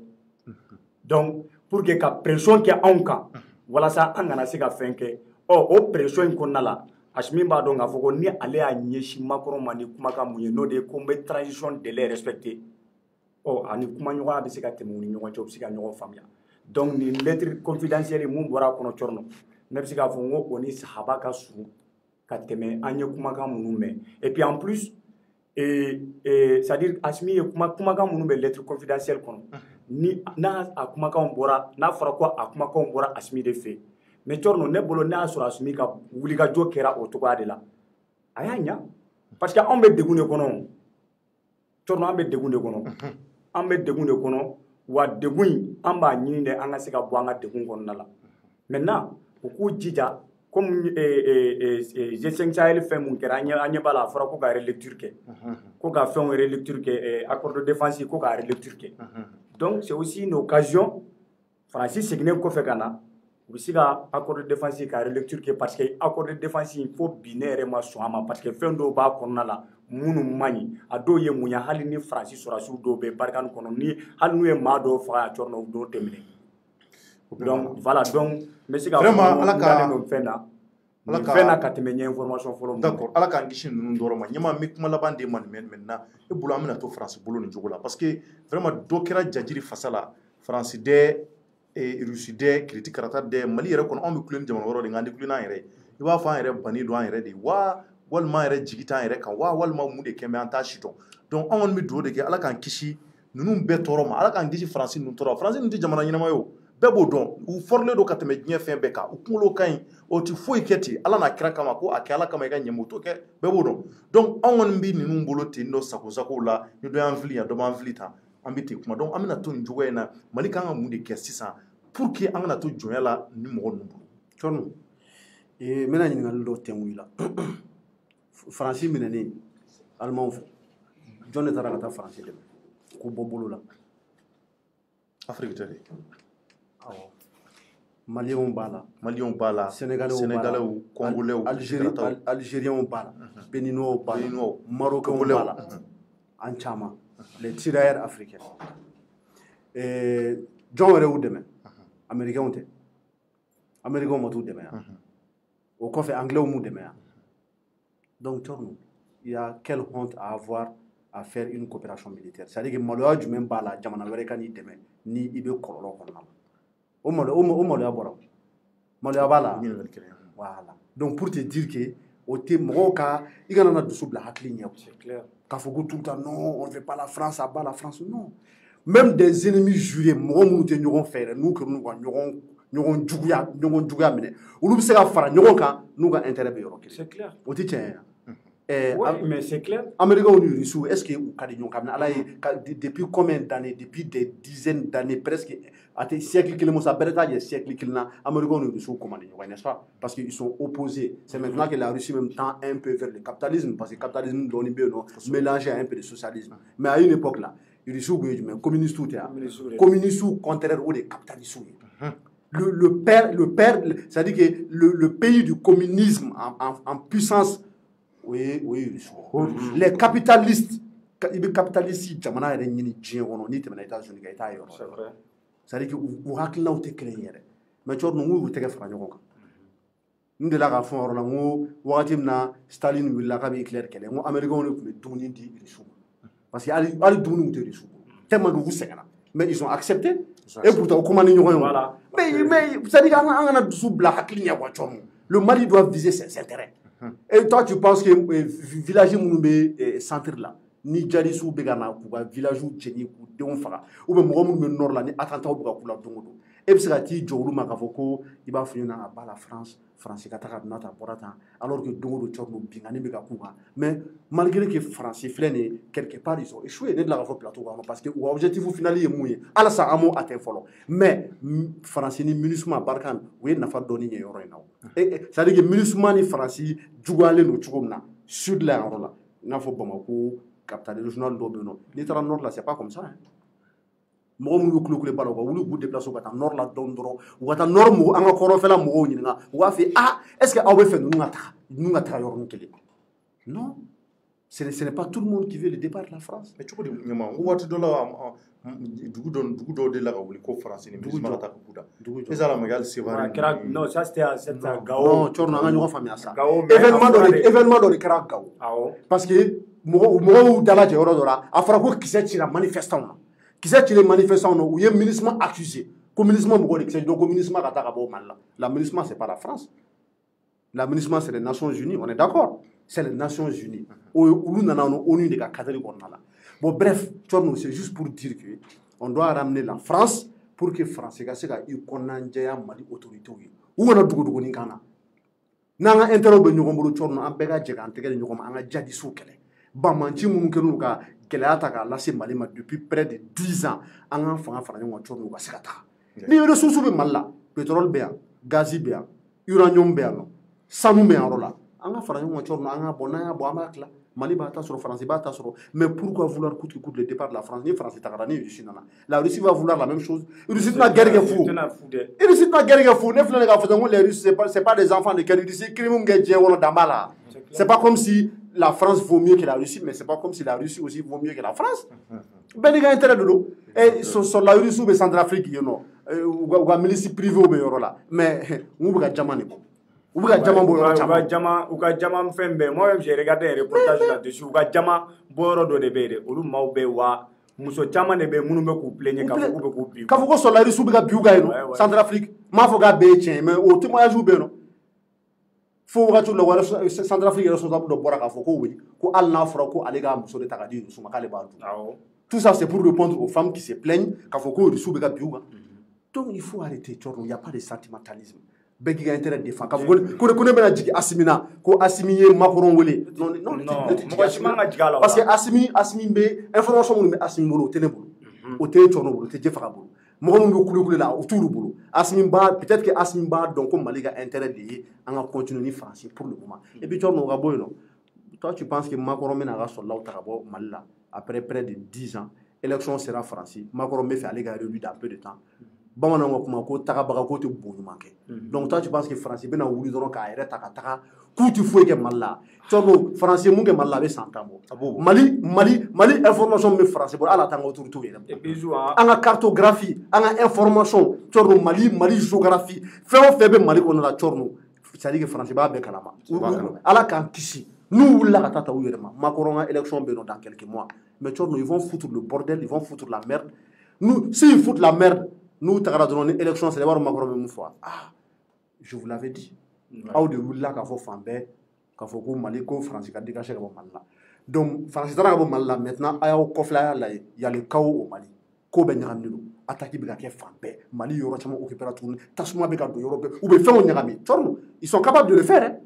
donc pour que ka pression kɛ anw kan walasa an kana se ka fɛn kɛ o pression in kɔnɔna la Assimi b'a dɔn k'a fɔ ko ni ale y'a ɲɛsin Macron ma ni kumakan mun ye n'o de ye ko n bɛ transition délai respecter ani kumaɲɔgɔnya bɛ se ka tɛmɛ u ni ɲɔgɔn cɛ u bɛ se ka ɲɔgɔn faamuya donc nin lettre confidentielle mun bɔra a kɔnɔ Tchorno ne bɛ se k'a fɔ n ko o ni sahaba ka surun ka tɛmɛ an ye kumakan minnu mɛn et puis en plus c'est-à-dire Assimi ye kumakan minnu bɛ lettre confidentielle kɔnɔ ni n'a a kumakanw bɔra n'a fɔra ko a kumakanw bɔra Assimi de fɛ mais Tchorno ne bolo n'a y'a sɔrɔ Assimi ka wulikajɔ kɛra o cogoya de la a y'a ɲa parce que anw bɛ degun de kɔnɔ Tchorno an bɛ degun de kɔnɔ an bɛ degun de kɔnɔ wa degun in an b'a ɲini de an ka se ka bɔ an ka degun kɔnɔna la maintenant u k'u jija comme G5 Sahel fɛn mun kɛra an ɲɛ b'a la a fɔra ko ka relecture kɛ ko ka fɛnw relecture kɛ accord de défense ko ka relecture kɛ donc c'est aussi une occasion Faransi seginnen kɔfɛ ka na u bɛ se ka accord de défense ka relecture kɛ parce que accord de défense in fo bi ne yɛrɛ ma sɔn a ma parce que fɛn dɔw b'a kɔnɔna la minnu man ɲi a dɔw ye mun ye hali ni Faransi sɔrɔdasiw dɔw bɛ Barkhane kɔnɔ ni hali n'u ye maa dɔw faga a Tchorno u dɔw tɛ minɛ donc voilà donc n bɛ se ka fɔ n dalen don fɛn na nin fɛn na ka tɛmɛ n ye information fɔlɔ min d'accord ala k'an kisi ninnu dɔrɔn ma ɲɛma n bɛ kuma laban de ma nin maintenant e bolo an bɛna to Faransi bolo nin cogo la parce que vraiment dɔ kɛra jajiri fasa la Faransi dɛ Russie dɛ kiriti karata dɛ Mali yɛrɛ kɔnɔ anw bɛ kulen ni jamana wɛrɛw de nka an tɛ kulen n'an yɛrɛ i b'a fɔ an yɛrɛ bannen don an yɛrɛ de wa walima an yɛrɛ jigi t'an yɛrɛ kan wa walima mun de kɛ mɛ an t'a si dɔn donc anw kɔni bɛ dugawu de kɛ ala k'an kisi ninnu bɛɛ tɔɔrɔ ma ala k'an kisi Faransi ninnu tɔɔrɔ Faransi ninnu tɛ jamana ɲɛnama ye o bɛɛ b'o dɔn u fɔrilen don ka tɛmɛ diɲɛ fɛn bɛɛ kan u kunkolo ka ɲi o tɛ foyi kɛ ten ala n'a kira kama ko a kɛ ala kama i ka ɲɛmɛ o t'o kɛ bɛɛ b'o dɔn donc anw kɔni bɛ ninnu bolo ten dɔ sago sago la ni dɔ y'an fili yan dɔ b'an fili tan an bɛ ten kuma donc an bɛna to nin cogoya in na Mali kan ka mun de kɛ sisan pour que an kana to jɔnya la ni mɔgɔ ninnu bolo Tchorno n bɛna ɲininkali dɔ tɛnku i la Faransi minɛnen alimanw fɛ jɔn de taara ka taa Faransi dɛmɛ k'u bɔ bolo la Afrique tɛ de awɔ Maliens bala, Sénégalais, Congolais, Algériens bala, Béninois bala, Marocains bala, Anchama, les tirailleurs africains. John wɛrɛ dɛmɛ Américains tɛ Américains ma t'u dɛmɛ yan o kɔfɛ Anglais m'u dɛmɛ yan donc il y a quelle honte à avoir à faire une coopération militaire c'est à dire que maloya jumɛn b'a la jamana wɛrɛ ka n'i dɛmɛ ni i bɛ kɔlɔlɔ kɔnɔna la o maloya bɔra maloya b'a la voilà donc pour te dire que o tɛ mɔgɔw ka i kana na dusu bila hakili ɲɛ c'est clair k'a fɔ ko tout le temps non on veut pas la France à bas la France non. Même des ennemis jurés, mɔgɔ minnu tɛ ɲɔgɔn fɛ yɛrɛ n'u kɛra n'u ka ɲɔgɔn juguya minɛ olu bɛ se ka fara ɲɔgɔn kan n'u ka intérêt bɛ yɔrɔ kelen. C'est clair. O tɛ tiɲɛ ye. Oui, mais c'est clair. Américains ni Russes est-ce que u ka di ɲɔgɔn kan ala ye depuis combien d'années depuis des dizaines d'années presque a tɛ siècle kelen musa bɛrɛ t'a jɛ siècle kelen na Américains ni Russes commande ɲɔgɔn n'est-ce pas parce qu'ils sont opposés. C'est maintenant que la Russie même tend un peu vers le capitalisme parce que le capitalisme dɔɔni bɛ yen nɔ mélangé à un peu de socialisme mais à une époque là communistes communistes contraire au des capitalistes le père c'est-à-dire que le pays du communisme en puissance oui les capitalistes jamana yɛrɛ ɲini diɲɛ kɔnɔ n'i tɛmɛna États-Unis kan i t'a yɔrɔ c'est-à-dire que u hakilinaw tɛ kelen yɛrɛ mais cɔrɔ ninnu y'u tɛgɛ fara ɲɔgɔn kan n delila k'a fɔ yɔrɔ la n ko wagati min na Staline wulila k'a bɛ Hitler kɛlɛ n ko Américains de tun bɛ dumuni di Russes ma parce que hali dumuni tɛ Russes tellement que u sɛgɛnna mais ils ont accepté et pourtant u commande ɲɔgɔn ye mais c'est-à-dire que an kana dusu bila hakili ɲɛ quoi cɔrɔ le Mali doit viser ses intérêts et toi tu penses que village minnu bɛ centre la ni djihadistes bɛ ka na k'u ka village jeni k'u denw faga ou bien mɔgɔ minnu bɛ nord la ni attentat bɛ ka k'u la don o don e bɛ se ka t'i jɔ olu ma k'a fɔ ko i b'a fɔ ɲɛna a b'a la France ka taga a nata bɔra tan alors que don o don cɔrɔ bingani bɛ ka k'u kan mais malgré que France filɛ nin ye quelque part ils ont échoué ne delila k'a fɔ plateau kan parce que u objectif final ye mun ye halisa an m'o atteint fɔlɔ mais France ni MINUSMA Barkhane u ye nafa dɔɔni ɲɛ yɔrɔ in na c'est à dire que MINUSMA ni France juguyalen don cogo min na sud la yan yɔrɔ la i n'a fɔ Bamako capitale régionale dɔ bɛ yen nɔ n'i taara nord la c'est pas comme ça mɔgɔ minnu bɛ kulekule ba la u ka wuli k'u déplacer ka taa nord la dɔɔni dɔrɔn u ka taa nord mɔgɔ an ka kɔrɔnfɛla mɔgɔw ɲininka u b'a fɔ est-ce que aw bɛ fɛ ninnu ka taga yɔrɔnin kelen non ce n'est pas tout le monde qui veut le départ de la France. Mais cogo di ɲama n ko waati dɔ la dugu dɔw de la ka wuli ko France ni MINUSMA ka taa ka k'u da est-ce que ala ma k'ale Sévaré non ça c'était à Gao non cɔrɔ an ka ɲɔgɔn faamuya sa événement dɔ de kɛra Gao parce que mɔgɔw dalajɛ yɔrɔ dɔ la a fɔra ko kisɛ cira manifestants na kisɛ cilen manifestants na u ye MINUSMA accusé ko MINUSMA mɔgɔ de kisɛ jɔ ko MINUSMA ka taa ka bɔ Mali la la MINUSMA c'est pas la France la MINUSMA c'est les Nations Unies on est d'accord c'est les Nations Unies olu nana ONU de ka cadre kɔnɔna la bon bref c'est juste pour dire que on doit ramener la France pour que France ka se ka i kɔnɔnajɛya Mali autorités ye u kana dugudogonin kan na n'an ka intérêt bɛ ɲɔgɔn bolo cɔrɔ an bɛɛ ka jɛ k'an tɛgɛ di ɲɔgɔn ma an ka djihadistes kɛlɛ banmanci minnu kɛlen ka gɛlɛya ta k'a lase Mali ma depuis près de 10 ans an ka fanga fara ɲɔgɔn kan cɔrɔ ka se ka taga ni ressources bɛ Mali la pétrole bɛ yan gaz bɛ yan uranium bɛ yan nɔ sanu bɛ yan yɔrɔ la an ka fara ɲɔgɔn kan cɔrɔ an ka bɔ n'an y'a bɔ an b'a tila Mali b'a ta sɔrɔ France b'a ta sɔrɔ mais pourquoi vouloir coûte que coûte le départ de la France ni France tagara ni Russie nana la Russie va vouloir la même chose Russie tɛna guerre kɛ fu Russie tɛna guerre kɛ fu ne filɛ nin k'a fɔ ko les Russes c'est pas des enfants de quelle Russie crime min kɛ diɲɛ kɔnɔ dan b'a la c'est pas comme si la France vaut mieux que la Russie mais c'est pas comme si la Russie aussi vaut mieux que la France bɛɛ n'i ka intérêt de don et la Russie bɛ Centrafrique yen nɔ u ka milice privé bɛ yɔrɔ la mais n bɛ ka jama de bɔ u bɛ ka jama bɔ yɔrɔ caman u ka jama fɛn bɛɛ moi même j'ai regardé un reportage là-dessus u ka jama bɔ yɔrɔ dɔ de bɛ yen dɛ olu maaw bɛ wa muso caman de bɛ yen minnu bɛ k'u plaigner k'a fɔ k'u bɛ k'u bin k'a fɔ ko soldat russe bɛ ka bin u kan yen nɔ Centrafrique n m'a fɔ k'a bɛɛ ye tiɲɛ ye mais o témoignage bɛ yen nɔ fo wagati la wɛrɛ Centrafrique responsable dɔ bɔra k'a fɔ ko oui ko hali n'a fɔra ko ale k'a muso de ta ka di Russe ma k'ale b'a dun tout ça c'est pour répondre aux femmes qui se plaignent k'a fɔ ko Russe bɛ ka bin u kan donc il faut arrêter cɔrɔ il y a pas de sentimentalisme bɛɛ k'i ka intérêt défend k'a fɔ ko ne bɛna jigin Assimi na ko Assimi ye Macron wele non mɔgɔ si man ka jigin a la parce que Assimi bɛ information minnu bɛ Assimi bolo o tɛ ne bolo o tɛ cɔrɔ bolo o tɛ Jefaga bolo mɔgɔ minnu bɛ kulekule la o t'olu bolo peut-être que Assimi b'a dɔn ko Mali ka intérêt de ye an ka continuer ni France pour le moment et puis cɔrɔ o ka bɔ yen nɔ toi tu penses que Macron bɛna a ka soldats ta ka bɔ Mali la après près de 10 ans élection sera France Macron bɛ fɛ ale ka réélu dans peu de temps bamanan ko kuma ko tagabaga ko te bon ɲuman kɛ donc toi tu penses que français bɛna wuli dɔrɔn k'a yɛrɛ ta ka taga k'u ti foyi kɛ Mali la cɔrɔ français mun kɛ Mali la a bɛ san 10 bɔ Mali information bɛ français bɔ ala t'an ka autorité yɛrɛ an ka cartographie an ka information cɔrɔ Mali géographie fɛn o fɛn bɛ Mali kɔnɔ la cɔrɔ c'est-à-dire que français b'a bɛɛ kalama ala k'an kisi nous wulila ka taa u yɛrɛ ma Macron ka élection bɛ dans quelques mois mais cɔrɔ ils vont foutre le bordel ils vont foutre la merde nous s'ils foutent la merde nous tagara dɔrɔn ni élection c'est d'abord Macron bɛ mun fɔ je vous l'avais dit aw de wulila k'a fɔ fan bɛɛ k'a fɔ ko Mali ko France ka dégager ka bɔ Mali la donc France taara ka bɔ Mali la maintenant a y'aw kɔfilɛ a y'a lajɛ il y a le chaos au Mali ko bɛ ɲagaminen don attaque bɛ ka kɛ fan bɛɛ Mali yɔrɔ caman occupé tuguni tasuma bɛ ka don yɔrɔ bɛɛ u bɛ fɛnw ɲagami cɔrɔ ils sont capables de le faire hein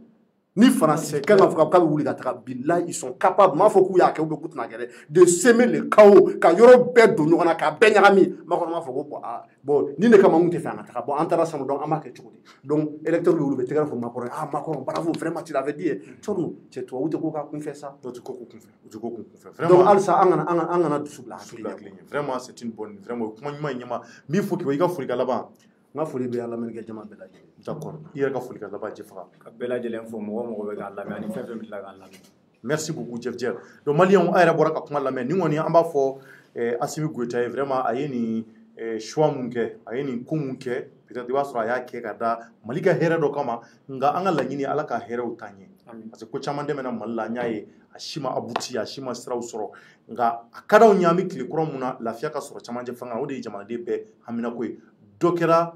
ni français kan ka fɔ k'a bɛ wuli ka taga bilahi ils sont capables m'a fɔ k'u y'a kɛ ou bien k'u tɛna kɛ dɛ de semer le chaos ka yɔrɔ bɛɛ don ɲɔgɔn na k'a bɛɛ ɲagami Macron m'a fɔ ko bon ni de kama n tɛ fɛ an ka taga bon an taara sama donc an b'a kɛ cogo di donc électeurs bɛ wuli u bɛ tɛgɛrɛ fɔ Macron Macron bravo vraiment tu l'avais dit cɔrɔ cɛ tubabu tɛ ko k'a kunfɛ sa u tɛ ko kunfɛ donc halisa an kana dusu bila hakili vraiment c'est une bonne vraiment kuma ɲuman ɲɛma min fɔ k'i i ka foli ka laban n ka foli bɛ lamɛnnikɛ jama bɛɛ lajɛlen d'accord i yɛrɛ ka foli ka laban Jeff Faga ka bɛɛ lajɛlen fɔ mɔgɔ o mɔgɔ bɛ k'a lamɛn ani fɛn fɛn bɛ tila k'a lamɛn merci beaucoup Jeff Dier donc maliyɛnw a yɛrɛ bɔra ka kuma lamɛn ni kɔni an b'a fɔ Assimi Goïta ye vraiment a ye nin choix mun kɛ a ye nin ko mun kɛ peut-être i b'a sɔrɔ a y'a kɛ ka da Mali ka hɛrɛ dɔ kama nka an ka laɲini Ala ka hɛrɛw t'an ɲɛ parce que ko caman dɛmɛna Mali la an y'a ye a si ma abouti a si ma siraw sɔrɔ nka a ka d'anw ye an bɛ tile kura mun na lafiya ka sɔrɔ camancɛ fanga o de ye jamanaden bɛɛ haminako ye dɔ kɛra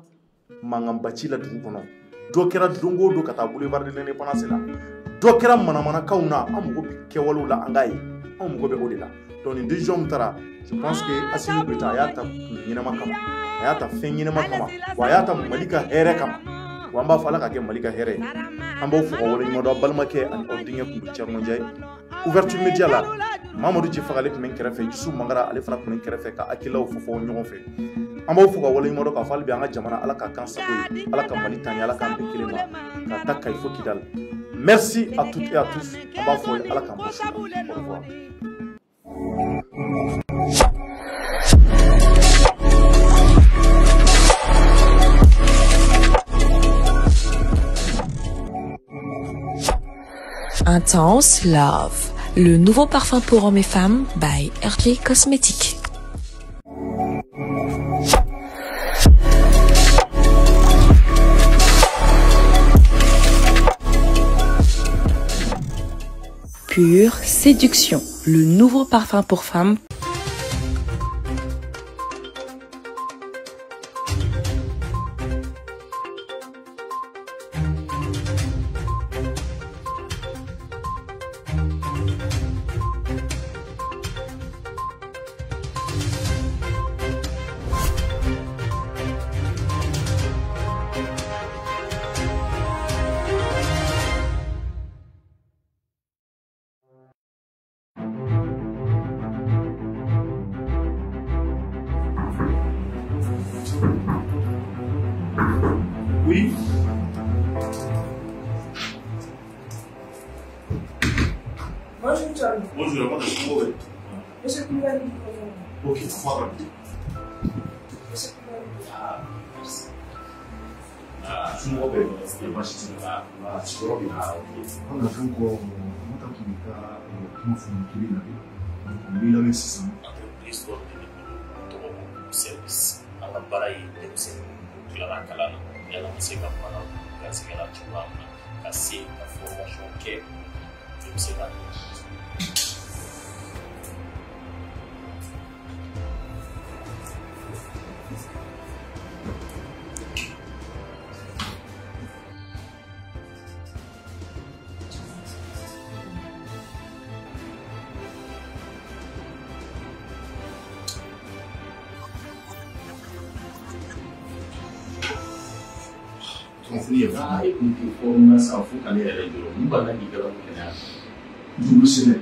mankanbaci la dugu kɔnɔ dɔ kɛra don o don ka taa boulevard de l'indépendance la dɔ kɛra manamanakaw na an mago bɛ kɛwalew la an k'a ye anw mago bɛ o de la donc nin décision min taara je pense que Assimi Goïta a y'a ta ɲɛnama kama a y'a ta fɛn ɲɛnama kama wa a y'a ta Mali ka hɛrɛ kama wa an b'a fɔ Ala ka kɛ Mali ka hɛrɛ ye an b'aw fo ka waleɲuman dɔn a balimakɛ ani aw denkɛ kun bɛ Thierno Ndiaye ouverture média la Mamadou Djifaga ale tun bɛ n kɛrɛfɛ Youssou Mangara ale fana tun bɛ n kɛrɛfɛ ka hakililaw fɔ ɲɔgɔn fɛ an b'aw fo ka waleɲuman dɔn k'a fɔ hali bi an ka jamana Ala ka k'an sago ye Ala ka Mali taɲɛ Ala k'an bɛn kelen ma ka taa Kayi fo Kidal merci à toutes et à tous an b'a fɔ Ala k'an bɔ su la au revoir. Intense Love, le nouveau parfum pour hommes et femmes by RJ Cosmetics. Pure Séduction, le nouveau parfum pour femmes. Oui. Bonjour, Charles. Bonjour, comment est-ce. Monsieur Koulibaly. Ok, voilà. Monsieur Koulibaly. Merci. Sumaworo bɛ baasi tɛ la sigiyɔrɔ bɛ na an ka fɛn kɔ n ta tun bɛ taa kuma fɔ nin kelen na de n b'i lamɛn sisan. histoire de tɔgɔ ko service an ka baara ye denmisɛnnin tilara kalan na yala an bɛ se ka baara garisɛgɛ la cogoya min na ka se ka formation kɛ joli bɛ se ka kunnafoni yɛrɛ a ye kun fɔ n ka san fo k'ale yɛrɛ jɔrɔ n banna k'i kɛra kɛnɛya juru sɛnɛ.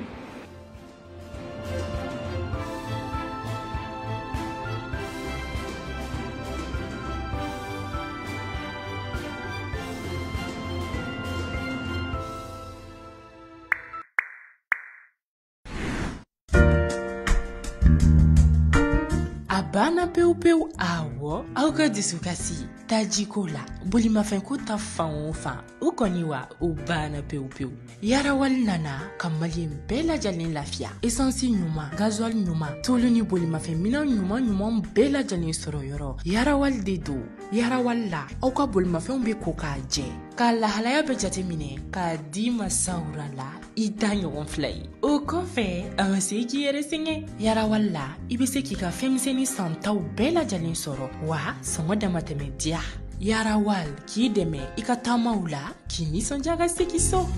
bana pew pew awo aw ka disukasi tajiko la bolimafɛn ko ta fan o fan o kɔni wa o bana pew pew yarawali nana ka maliyɛn bɛɛ lajɛlen lafiya esansi ɲuman gazuwali ɲuman tulu ni bolimafɛn minɛn ɲuman bɛɛ lajɛlen sɔrɔ yɔrɔ yarawali de don yarawali la aw ka bolimafɛnw be ko k'a jɛ k'a lahalaya bɛ jate minɛ k'a di masawura la i da ɲɔgɔn fila ye o kɔfɛ a ma se k'i yɛrɛ sɛgɛn yarawali la i be se k'i ka fɛnmisɛni santaw bɛɛ lajɛlen sɔrɔ wa sɔngɔ damatɛmɛ diya yarawali k'i dɛmɛ i ka taamaw la k'i nisɔndiya ka segi so.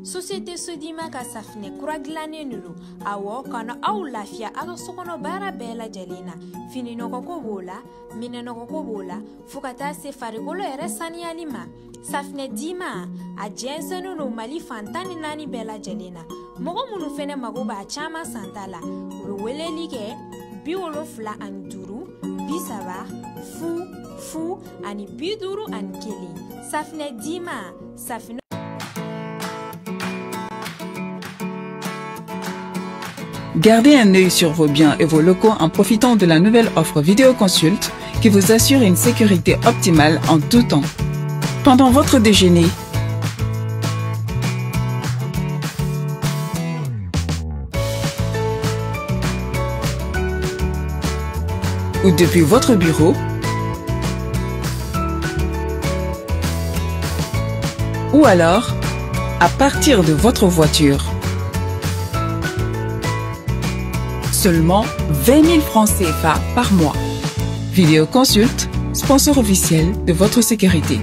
Société Sodima ka safinɛ kura dilannen de don awɔ kana aw lafiya a ka sokɔnɔ baara bɛɛ lajɛlen na fininɔgɔko b'o la minɛnɔgɔko b'o la fo ka taa se farikolo yɛrɛ saniyali ma safinɛ dima a jɛnsɛnnen don mali fan 14 bɛɛ lajɛlen na mɔgɔ minnu fɛnɛ mago b'a caman santa la u bɛ weleli kɛ 75 30 fu ani 51 safinɛ dima safinɛ. Gardez un œil sur vos biens et vos locaux en profitant de la nouvelle offre vidéoconsulte qui vous assure une sécurité optimale en tout temps. Pendant votre déjeuner, ou depuis votre bureau, ou alors à partir de votre voiture. Seulement 20 000 francs CFA par mois. Vidéoconsulte, sponsor officiel de votre sécurité.